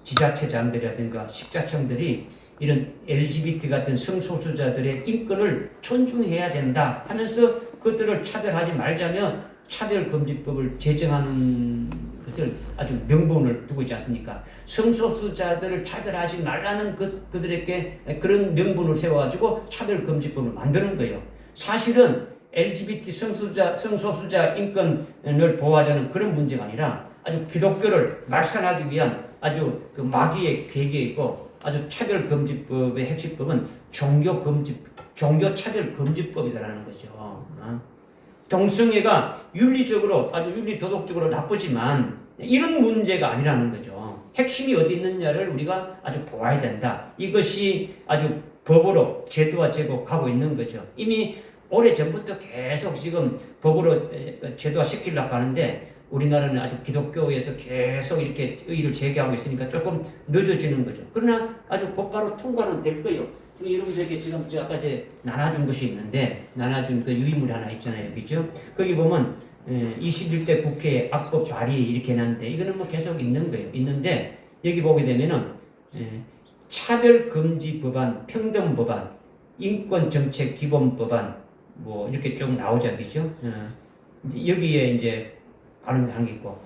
지자체장들이라든가 식자청들이 이런 LGBT 같은 성소수자들의 인권을 존중해야 된다 하면서 그들을 차별하지 말자며 차별금지법을 제정하는 것을 아주 명분을 두고 있지 않습니까? 성소수자들을 차별하지 말라는 그들에게 그런 명분을 세워가지고 차별금지법을 만드는 거예요. 사실은 LGBT 성소수자 인권을 보호하자는 그런 문제가 아니라 아주 기독교를 말살하기 위한 아주 그 마귀의 계계이고 아주 차별금지법의 핵심법은 종교차별금지법이라는 거죠. 동성애가 윤리적으로 아주 윤리도덕적으로 나쁘지만 이런 문제가 아니라는 거죠. 핵심이 어디 있느냐를 우리가 아주 보아야 된다. 이것이 아주 법으로 제도화되고 가고 있는 거죠. 이미 오래전부터 계속 지금 법으로 제도화시키려고 하는데 우리나라는 아주 기독교에서 계속 이렇게 의의를 제기하고 있으니까 조금 늦어지는 거죠. 그러나 아주 곧바로 통과는 될 거예요. 여러분들에게 지금 아까 나눠준 것이 있는데 나눠준 그 유인물이 하나 있잖아요. 그죠? 거기 보면 21대 국회 악법 발의 이렇게 해놨는데 이거는 뭐 계속 있는 거예요. 있는데 여기 보게 되면은 차별금지법안, 평등법안, 인권정책기본법안 뭐 이렇게 쭉 나오죠. 그죠? 여기에 이제 관련한 게 있고,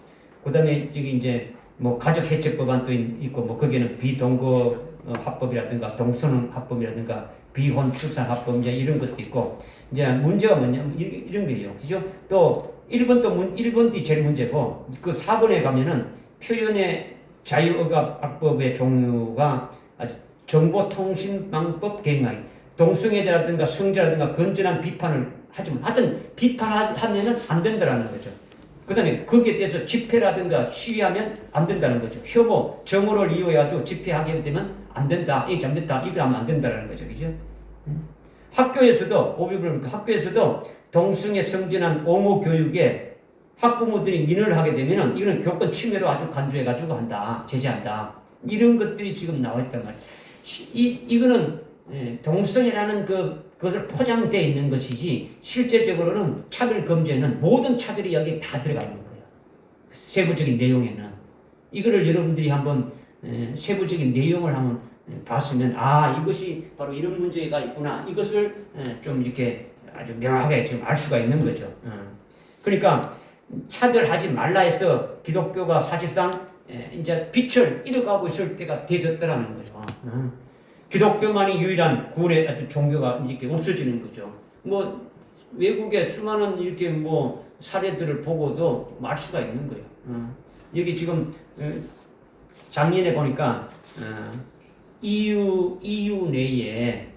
그 다음에 여기 이제 뭐 가족해책법안도 있고, 뭐 거기는 비동거 합법이라든가 동성 합법이라든가 비혼 출산 합법 이제 이런 것도 있고, 이제 문제가 뭐냐 이런 거예요. 그죠? 또 1번이 제일 문제고, 그 4번에 가면은 표현의 자유억압법의 종류가 아주 정보통신망법 개정안이 동성애자라든가 성자라든가 건전한 비판을 하지만 하여튼 비판하면은 안 된다라는 거죠. 그 다음에 거기에 대해서 집회라든가 시위하면 안 된다는 거죠. 혐오, 정오를 이용해가지고 집회하게 되면 안 된다. 이게 잘못됐다. 이거 하면 안 된다는 거죠. 그죠? 학교에서도 동성애 성전한 옹호 교육에 학부모들이 민원을 하게 되면은 이거는 교권 침해로 아주 간주해가지고 한다. 제재한다. 이런 것들이 지금 나와 있단 말이에요. 이거는 동성애라는 그것을 포장되어 있는 것이지 실제적으로는 차별 금지에는 모든 차별이 여기에 다 들어가 있는 거예요. 세부적인 내용에는 이거를 여러분들이 한번 세부적인 내용을 한번 봤으면 이것이 바로 이런 문제가 있구나 이것을 좀 이렇게 아주 명확하게 지금 알 수가 있는 거죠. 그러니까 차별하지 말라 해서 기독교가 사실상 이제 빛을 잃어가고 있을 때가 되졌더라는 거죠. 기독교만이 유일한 구원의 종교가 이렇게 없어지는 거죠. 뭐 외국의 수많은 이렇게 뭐 사례들을 보고도 알 수가 있는 거예요. 여기 지금 작년에 보니까 EU 내에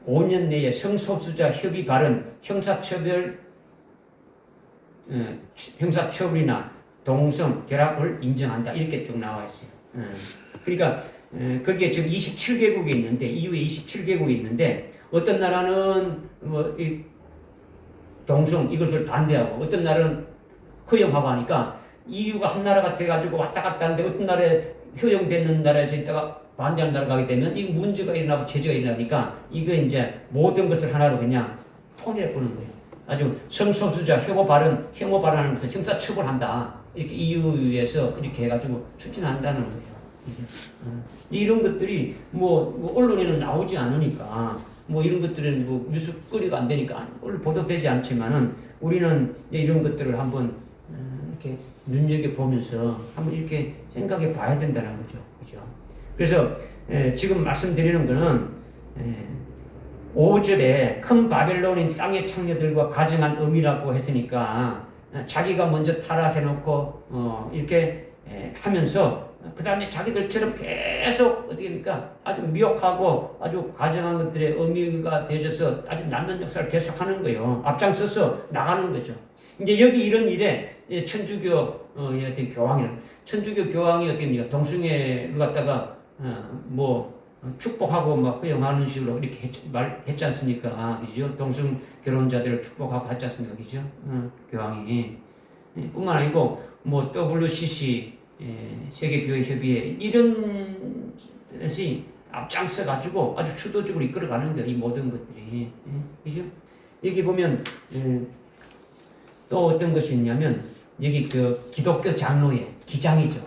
5년 내에 성소수자 협의 발언 형사처벌이나 동성 결합을 인정한다 이렇게 쭉 나와 있어요. 그러니까 거기에 지금 27개국이 있는데 EU에 27개국이 있는데 어떤 나라는 뭐 이 동성 이것을 반대하고 어떤 나라는 허용하고 하니까 EU가 한 나라가 돼가지고 왔다 갔다 하는데 어떤 나라에 허용되는 나라에서 있다가 반대하는 나라가 가게 되면 이 문제가 일어나고 제재가 일어나니까 이거 이제 모든 것을 하나로 그냥 통일해 보는 거예요. 아주 성소수자 혐오 발언하는 것을 형사 처벌한다. 이렇게 EU에서 이렇게 해가지고 추진한다는 거예요. 이런 것들이 뭐 언론에는 나오지 않으니까 뭐 이런 것들은 뭐 뉴스거리가 안 되니까 보도되지 않지만은 우리는 이런 것들을 한번 이렇게 눈여겨 보면서 한번 이렇게 생각해 봐야 된다는 거죠. 그죠? 그래서 지금 말씀드리는 거는 5절에 큰 바벨론인 땅의 창녀들과 가정한 의미라고 했으니까 자기가 먼저 타락해놓고 이렇게 하면서 그 다음에 자기들처럼 계속 어떻게 합니까? 아주 미혹하고 아주 가정한 것들의 의미가 되어져서 아주 남는 역사를 계속하는 거예요. 앞장서서 나가는 거죠. 이제 여기 이런 일에 천주교 어떤 교황이란 천주교 교황이 어떻게 합니까? 동성애를 갖다가 뭐 축복하고 막 허용하는 식으로 이렇게 말했지 않습니까? 그죠? 동성 결혼자들을 축복하고 했지 않습니까? 그죠? 교황이 뿐만 아니고 뭐 WCC 세계교회협의회 이런 것이 앞장서 가지고 아주 주도적으로 이끌어가는 거예요. 이 모든 것들이 그죠? 여기 보면 또 어떤 것이 있냐면 여기 그 기독교 장로의 기장이죠.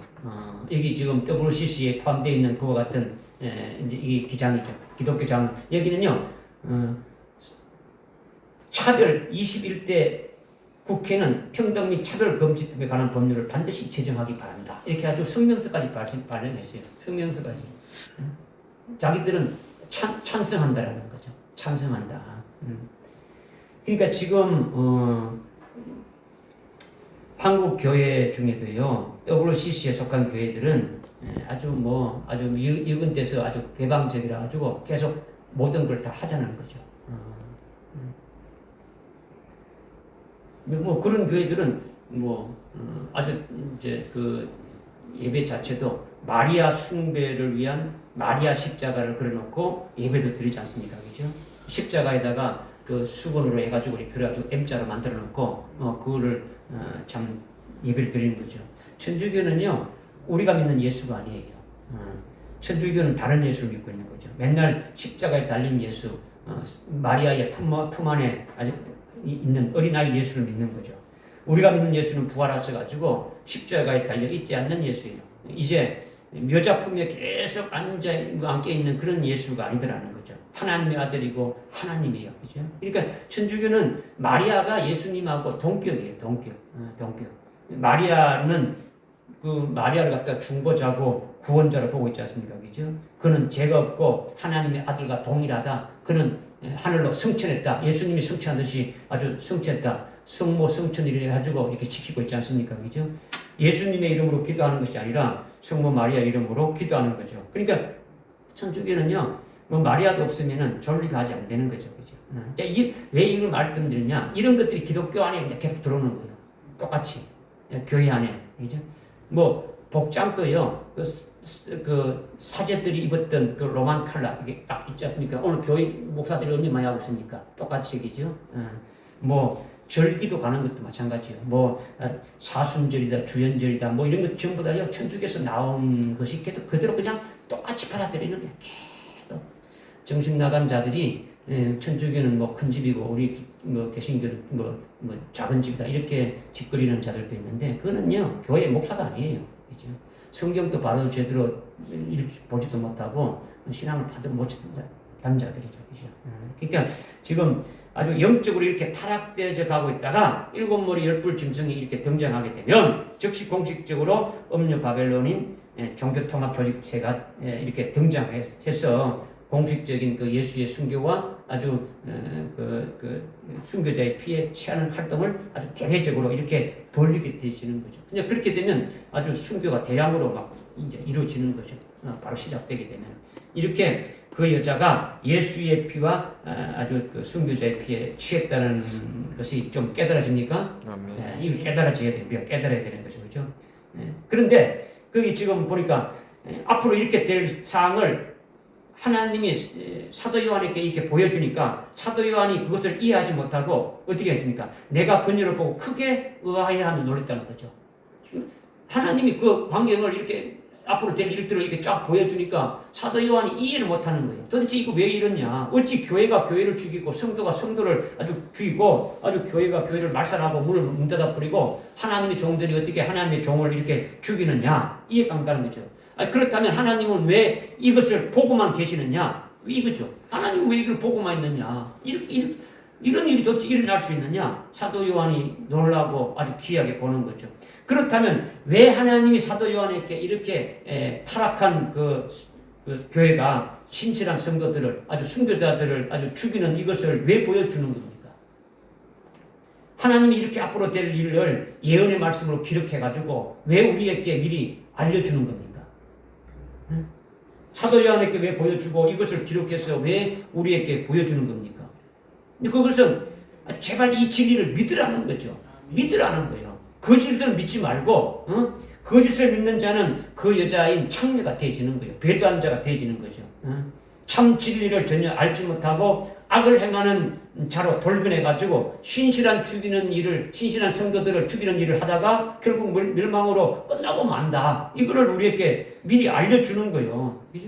여기 지금 WCC에 포함되어 있는 그와 같은 이제 이 기장이죠. 기독교 장로. 여기는요 차별 21대 국회는 평등 및 차별 금지법에 관한 법률을 반드시 제정하기 바란다. 이렇게 아주 성명서까지 발령했어요. 성명서까지. 자기들은 찬성한다라는 거죠. 찬성한다. 그러니까 지금 한국 교회 중에도요 WCC에 속한 교회들은 아주 이건 데서 아주 개방적이라 가지고 계속 모든 걸 다 하자는 거죠. 뭐 그런 교회들은 뭐 아주 이제 그 예배 자체도 마리아 숭배를 위한 마리아 십자가를 그려놓고 예배도 드리지 않습니까, 그죠? 십자가에다가 그 수건으로 해가지고 이렇게 그래가지고 M자로 만들어놓고 그거를 참 예배를 드리는 거죠. 천주교는요 우리가 믿는 예수가 아니에요. 천주교는 다른 예수를 믿고 있는 거죠. 맨날 십자가에 달린 예수, 마리아의 품 안에 있는 어린아이 예수를 믿는 거죠. 우리가 믿는 예수는 부활하셔가지고 십자가에 달려 있지 않는 예수예요. 이제 여자 품에 계속 안겨 있는 그런 예수가 아니더라는 거죠. 하나님의 아들이고 하나님이에요. 그죠? 그러니까 천주교는 마리아가 예수님하고 동격이에요. 동격. 마리아는 그 마리아를 갖다 중보자고 구원자로 보고 있지 않습니까? 그죠? 그는 죄가 없고 하나님의 아들과 동일하다. 그는 하늘로 승천했다. 예수님이 승천하듯이 아주 승천했다. 성모 승천이래 가지고 이렇게 지키고 있지 않습니까? 그죠? 예수님의 이름으로 기도하는 것이 아니라 성모 마리아 이름으로 기도하는 거죠. 그러니까 천주교는요, 뭐 마리아가 없으면은 존립하지 안 되는 거죠. 그죠? 왜 이걸 말씀드리냐? 이런 것들이 기독교 안에 계속 들어오는 거예요. 똑같이. 교회 안에. 그죠? 뭐, 복장도요, 그 사제들이 입었던 그 로만 칼라, 이게 딱 있지 않습니까? 오늘 교회 목사들이 얼마나 많이 하고 있습니까? 똑같이, 그죠? 뭐, 절기도 가는 것도 마찬가지예요. 뭐, 사순절이다, 주연절이다, 뭐 이런 것 전부 다요, 천주교에서 나온 것이 그대로 그냥 똑같이 받아들이는 거예요. 계속. 정신 나간 자들이, 천주교는 뭐 큰 집이고, 우리 뭐 개신교는 뭐 작은 집이다. 이렇게 짓거리는 자들도 있는데, 그거는요, 교회 목사가 아니에요. 그죠? 성경도 바로 제대로 보지도 못하고, 신앙을 못하는 자들이죠. 그죠? 그러니까 지금 아주 영적으로 이렇게 타락되어져 가고 있다가 일곱 머리 열불 짐승이 이렇게 등장하게 되면 즉시 공식적으로 음료 바벨론인 종교통합 조직체가 이렇게 등장해서 공식적인 그 예수의 순교와 아주 순교자의 피에 취하는 활동을 아주 대대적으로 이렇게 벌리게 되어지는 거죠. 그냥 그렇게 되면 아주 순교가 대량으로 막 이제 이루어지는 거죠. 바로 시작되게 되면 이렇게 그 여자가 예수의 피와 아주 순교자의 피에 취했다는 것이 좀 깨달아집니까? 이거 깨달아져야 돼요. 우리가 깨달아야 되는 거죠, 그렇죠? 그런데 그 지금 보니까 앞으로 이렇게 될 사항을 하나님이 사도 요한에게 이렇게 보여주니까 사도 요한이 그것을 이해하지 못하고 어떻게 했습니까? 내가 그녀를 보고 크게 의아해하며 놀랬다는 거죠. 하나님이 그 광경을 이렇게 앞으로 될 일들을 이렇게 쫙 보여주니까 사도 요한이 이해를 못하는 거예요. 도대체 이거 왜 이러냐? 어찌 교회가 교회를 죽이고 성도가 성도를 아주 죽이고 아주 교회가 교회를 말살하고 문을 문 닫아 버리고 하나님의 종들이 어떻게 하나님의 종을 이렇게 죽이느냐? 이해가 안 가는 거죠. 그렇다면 하나님은 왜 이것을 보고만 계시느냐? 이거죠. 하나님은 왜 이걸 보고만 있느냐? 이런 일이 도대체 일어날 수 있느냐? 사도 요한이 놀라고 아주 귀하게 보는 거죠. 그렇다면 왜 하나님이 사도 요한에게 이렇게 타락한 그 교회가 신실한 성도들을 아주 순교자들을 아주 죽이는 이것을 왜 보여주는 겁니까? 하나님이 이렇게 앞으로 될 일을 예언의 말씀으로 기록해가지고 왜 우리에게 미리 알려주는 겁니까? 사도 요한에게 왜 보여주고 이것을 기록해서 왜 우리에게 보여주는 겁니까? 그것은 제발 이 진리를 믿으라는 거죠. 믿으라는 거예요. 거짓을 믿지 말고 거짓을 믿는 자는 그 여자인 창녀가 되어지는 거예요. 배도하는 자가 되어지는 거죠. 참 진리를 전혀 알지 못하고 악을 행하는 자로 돌변해가지고 신실한 성도들을 죽이는 일을 하다가 결국 멸망으로 끝나고 만다. 이거를 우리에게 미리 알려주는 거예요. 그죠?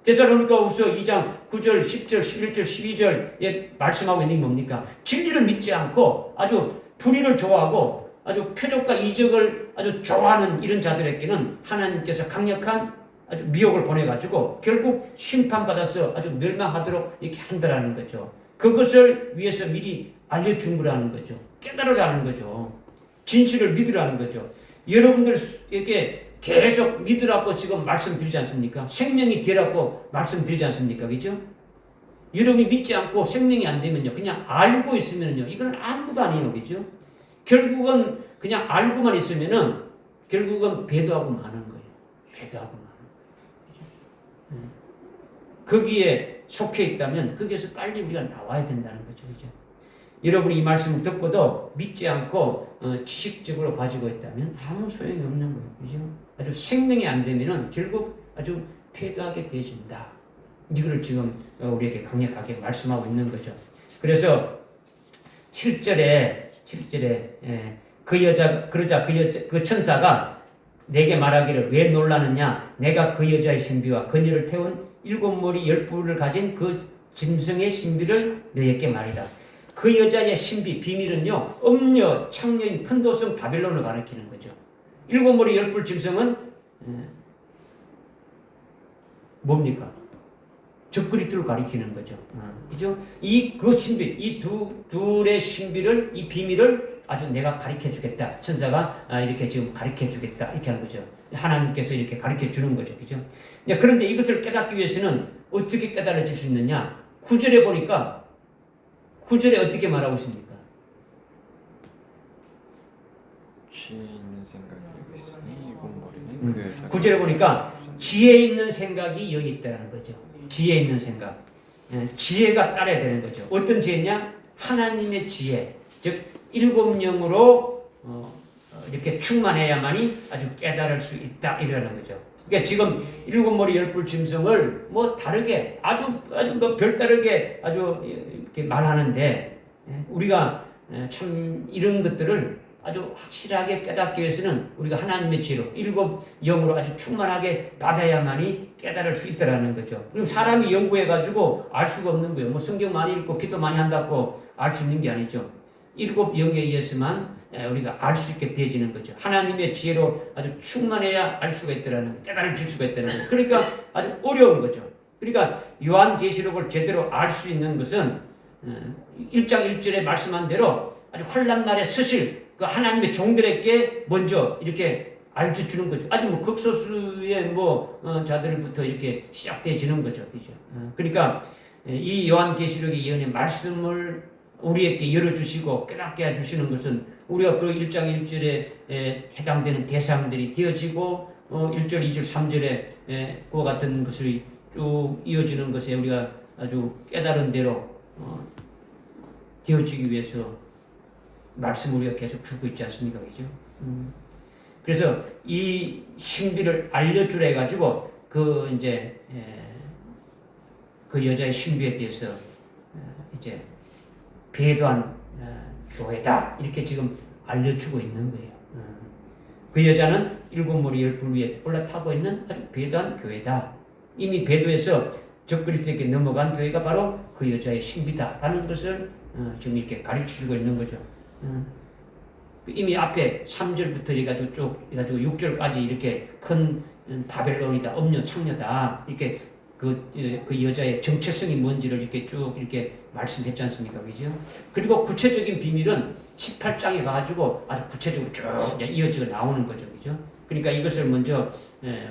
데살로니가후서 2장 9절, 10절, 11절, 12절에 말씀하고 있는 게 뭡니까? 진리를 믿지 않고 아주 불의를 좋아하고 아주 표적과 이적을 아주 좋아하는 이런 자들에게는 하나님께서 강력한 아주 미혹을 보내가지고 결국 심판받아서 아주 멸망하도록 이렇게 한다라는 거죠. 그것을 위해서 미리 알려준 거라는 거죠. 깨달으라는 거죠. 진실을 믿으라는 거죠. 여러분들에게 계속 믿으라고 지금 말씀드리지 않습니까? 생명이 되라고 말씀드리지 않습니까? 그죠? 여러분이 믿지 않고 생명이 안 되면요. 그냥 알고 있으면요. 이건 아무것도 아니에요. 그죠? 결국은 그냥 알고만 있으면은 결국은 배도하고 마는 거예요. 배도하고 마는 거예요. 거기에 속해 있다면 거기에서 빨리 우리가 나와야 된다는 거죠. 그죠? 여러분이 이 말씀을 듣고도 믿지 않고 지식적으로 가지고 있다면 아무 소용이 없는 거예요. 그죠? 아주 생명이 안 되면은 결국 아주 폐도하게 되어진다. 이거를 지금 우리에게 강력하게 말씀하고 있는 거죠. 그래서 7절에 그러자 그 천사가 내게 말하기를 왜 놀라느냐? 내가 그 여자의 신비와 그녀를 태운 7머리 10뿔을 가진 그 짐승의 신비를 너에게 말이라. 그 여자의 신비, 비밀은요, 음녀, 창녀인 큰 도성 바벨론을 가리키는 거죠. 7머리 10뿔 짐승은 뭡니까? 적그리스도를 가리키는 거죠. 그죠? 그 신비, 이 둘의 신비를, 이 비밀을 아주 내가 가르쳐 주겠다. 천사가 이렇게 지금 가르쳐 주겠다. 이렇게 한 거죠. 하나님께서 이렇게 가르쳐 주는 거죠. 그죠? 그런데 이것을 깨닫기 위해서는 어떻게 깨달아질 수 있느냐? 9절에 보니까 9절에 어떻게 말하고 있습니까? 지혜 있는 생각이 여기 있으니 이건 머리는 9절에 보니까 지혜 있는 생각이 여기 있다는 거죠. 지혜 있는 생각. 지혜가 따라야 되는 거죠. 어떤 지혜냐? 하나님의 지혜. 즉 7영으로 이렇게 충만해야만이 아주 깨달을 수 있다 이러는 거죠. 그러니까 지금 7머리 10뿔 짐승을 뭐 다르게 아주 뭐 별다르게 아주 이렇게 말하는데 우리가 참 이런 것들을 아주 확실하게 깨닫기 위해서는 우리가 하나님의 지혜로 7영으로 아주 충만하게 받아야만이 깨달을 수 있다라는 거죠. 그리고 사람이 연구해가지고 알 수가 없는 거예요. 뭐 성경 많이 읽고 기도 많이 한다고 알 수 있는 게 아니죠. 7영에 의해서만 우리가 알 수 있게 되어지는 거죠. 하나님의 지혜로 아주 충만해야 알 수가 있다라는 거예요. 깨달을 수가 있다는 거죠. 그러니까 아주 어려운 거죠. 그러니까 요한계시록을 제대로 알 수 있는 것은 1장 1절에 말씀한 대로 아주 환난 날에 서실 그 하나님의 종들에게 먼저 이렇게 알려주는 거죠. 아주 뭐 극소수의 자들부터 이렇게 시작되어지는 거죠. 그죠? 그러니까 이 요한계시록의 예언의 말씀을 우리에게 열어주시고 깨닫게 해주시는 것은 우리가 그 1장 1절에 해당되는 대상들이 되어지고 1절, 2절, 3절에 그와 같은 것을 쭉 이어지는 것에 우리가 아주 깨달은 대로 되어지기 위해서 말씀을 우리가 계속 주고 있지 않습니까? 그죠? 그래서 이 신비를 알려주라 해가지고 그 이제 그 여자의 신비에 대해서 이제 배도한 교회다 이렇게 지금 알려주고 있는 거예요. 그 여자는 일곱 머리 열불 위에 올라타고 있는 아주 배도한 교회다. 이미 배도해서 적그리스도에게 넘어간 교회가 바로 그 여자의 신비다라는 것을 지금 이렇게 가르쳐주고 있는 거죠. 이미 앞에 3절부터 해가지고 쭉 해가지고 6절까지 이렇게 큰 바벨론이다, 음녀, 창녀다 이렇게 그 여자의 정체성이 뭔지를 이렇게 쭉 이렇게 말씀했지 않습니까? 그죠? 그리고 구체적인 비밀은 18장에 가가지고 아주 구체적으로 쭉 이제 이어져 나오는 거죠. 그죠? 그러니까 이것을 먼저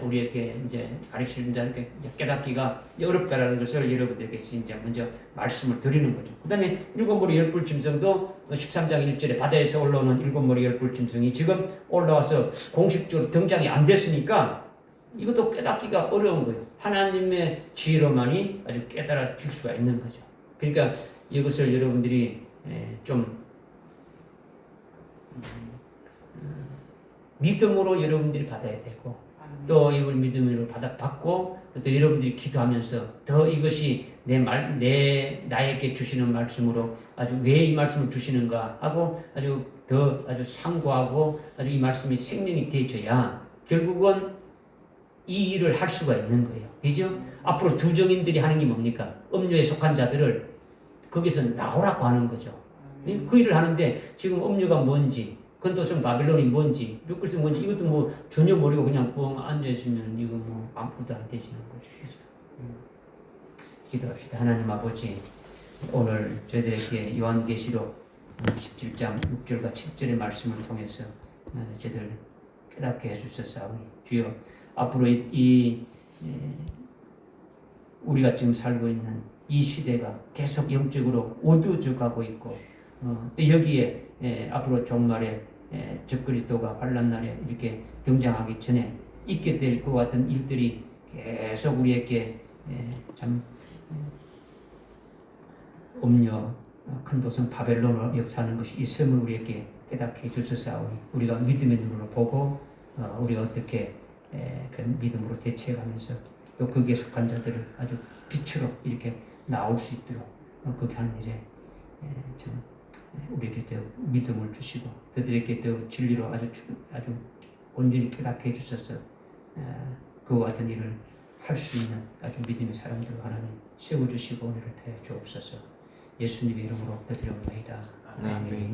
우리에게 이제 가르치는다 이렇게 깨닫기가 어렵다라는 것을 여러분들에게 이제 먼저 말씀을 드리는 거죠. 그 다음에 일곱 머리 열불 짐승도 13장 1절에 바다에서 올라오는 일곱 머리 열불 짐승이 지금 올라와서 공식적으로 등장이 안 됐으니까 이것도 깨닫기가 어려운 거예요. 하나님의 지혜로만이 아주 깨달아질 수가 있는 거죠. 그러니까 이것을 여러분들이 좀 믿음으로 여러분들이 받아야 되고 또 이걸 믿음으로 받고 또 여러분들이 기도하면서 더 이것이 나에게 주시는 말씀으로 아주 왜 이 말씀을 주시는가 하고 아주 상고하고 아주 이 말씀이 생명이 되어져야 결국은 이 일을 할 수가 있는 거예요. 그죠? 앞으로 두 정인들이 하는 게 뭡니까? 음료에 속한 자들을 거기서 나오라고 하는 거죠. 그 일을 하는데 지금 음료가 뭔지, 건도성 바벨론이 뭔지, 몇글이 뭔지 이것도 뭐 전혀 모르고 그냥 뻥 앉아있으면 이거 뭐 아무것도 안 되지는 거죠. 기도합시다. 하나님 아버지, 오늘 저희들에게 요한계시록 17장 6절과 7절의 말씀을 통해서 저희들 깨닫게 해주셨사오니 주여 앞으로 우리가 지금 살고 있는 이 시대가 계속 영적으로 어두워져 가고 있고 또 여기에 앞으로 종말에 적그리스도가 환난 날에 이렇게 등장하기 전에 있게 될 것 같은 일들이 계속 우리에게 참 음녀 큰 도성 바벨론으로 역사하는 것이 있음을 우리에게 깨닫게 해주셨사오니 우리가 믿음의 눈으로 보고 우리가 어떻게 그 믿음으로 대체해가면서 또 거기에 속한 자들을 아주 빛으로 이렇게 나올 수 있도록 그렇게 하는 일에 참 우리에게 더 믿음을 주시고 그들에게 더 진리로 아주 온전히 깨닫게 해주셔서 그와 같은 일을 할 수 있는 아주 믿음의 사람들 하나님 세워주시고 오늘을 더 주옵소서. 예수님의 이름으로 드려옵나이다. 아멘.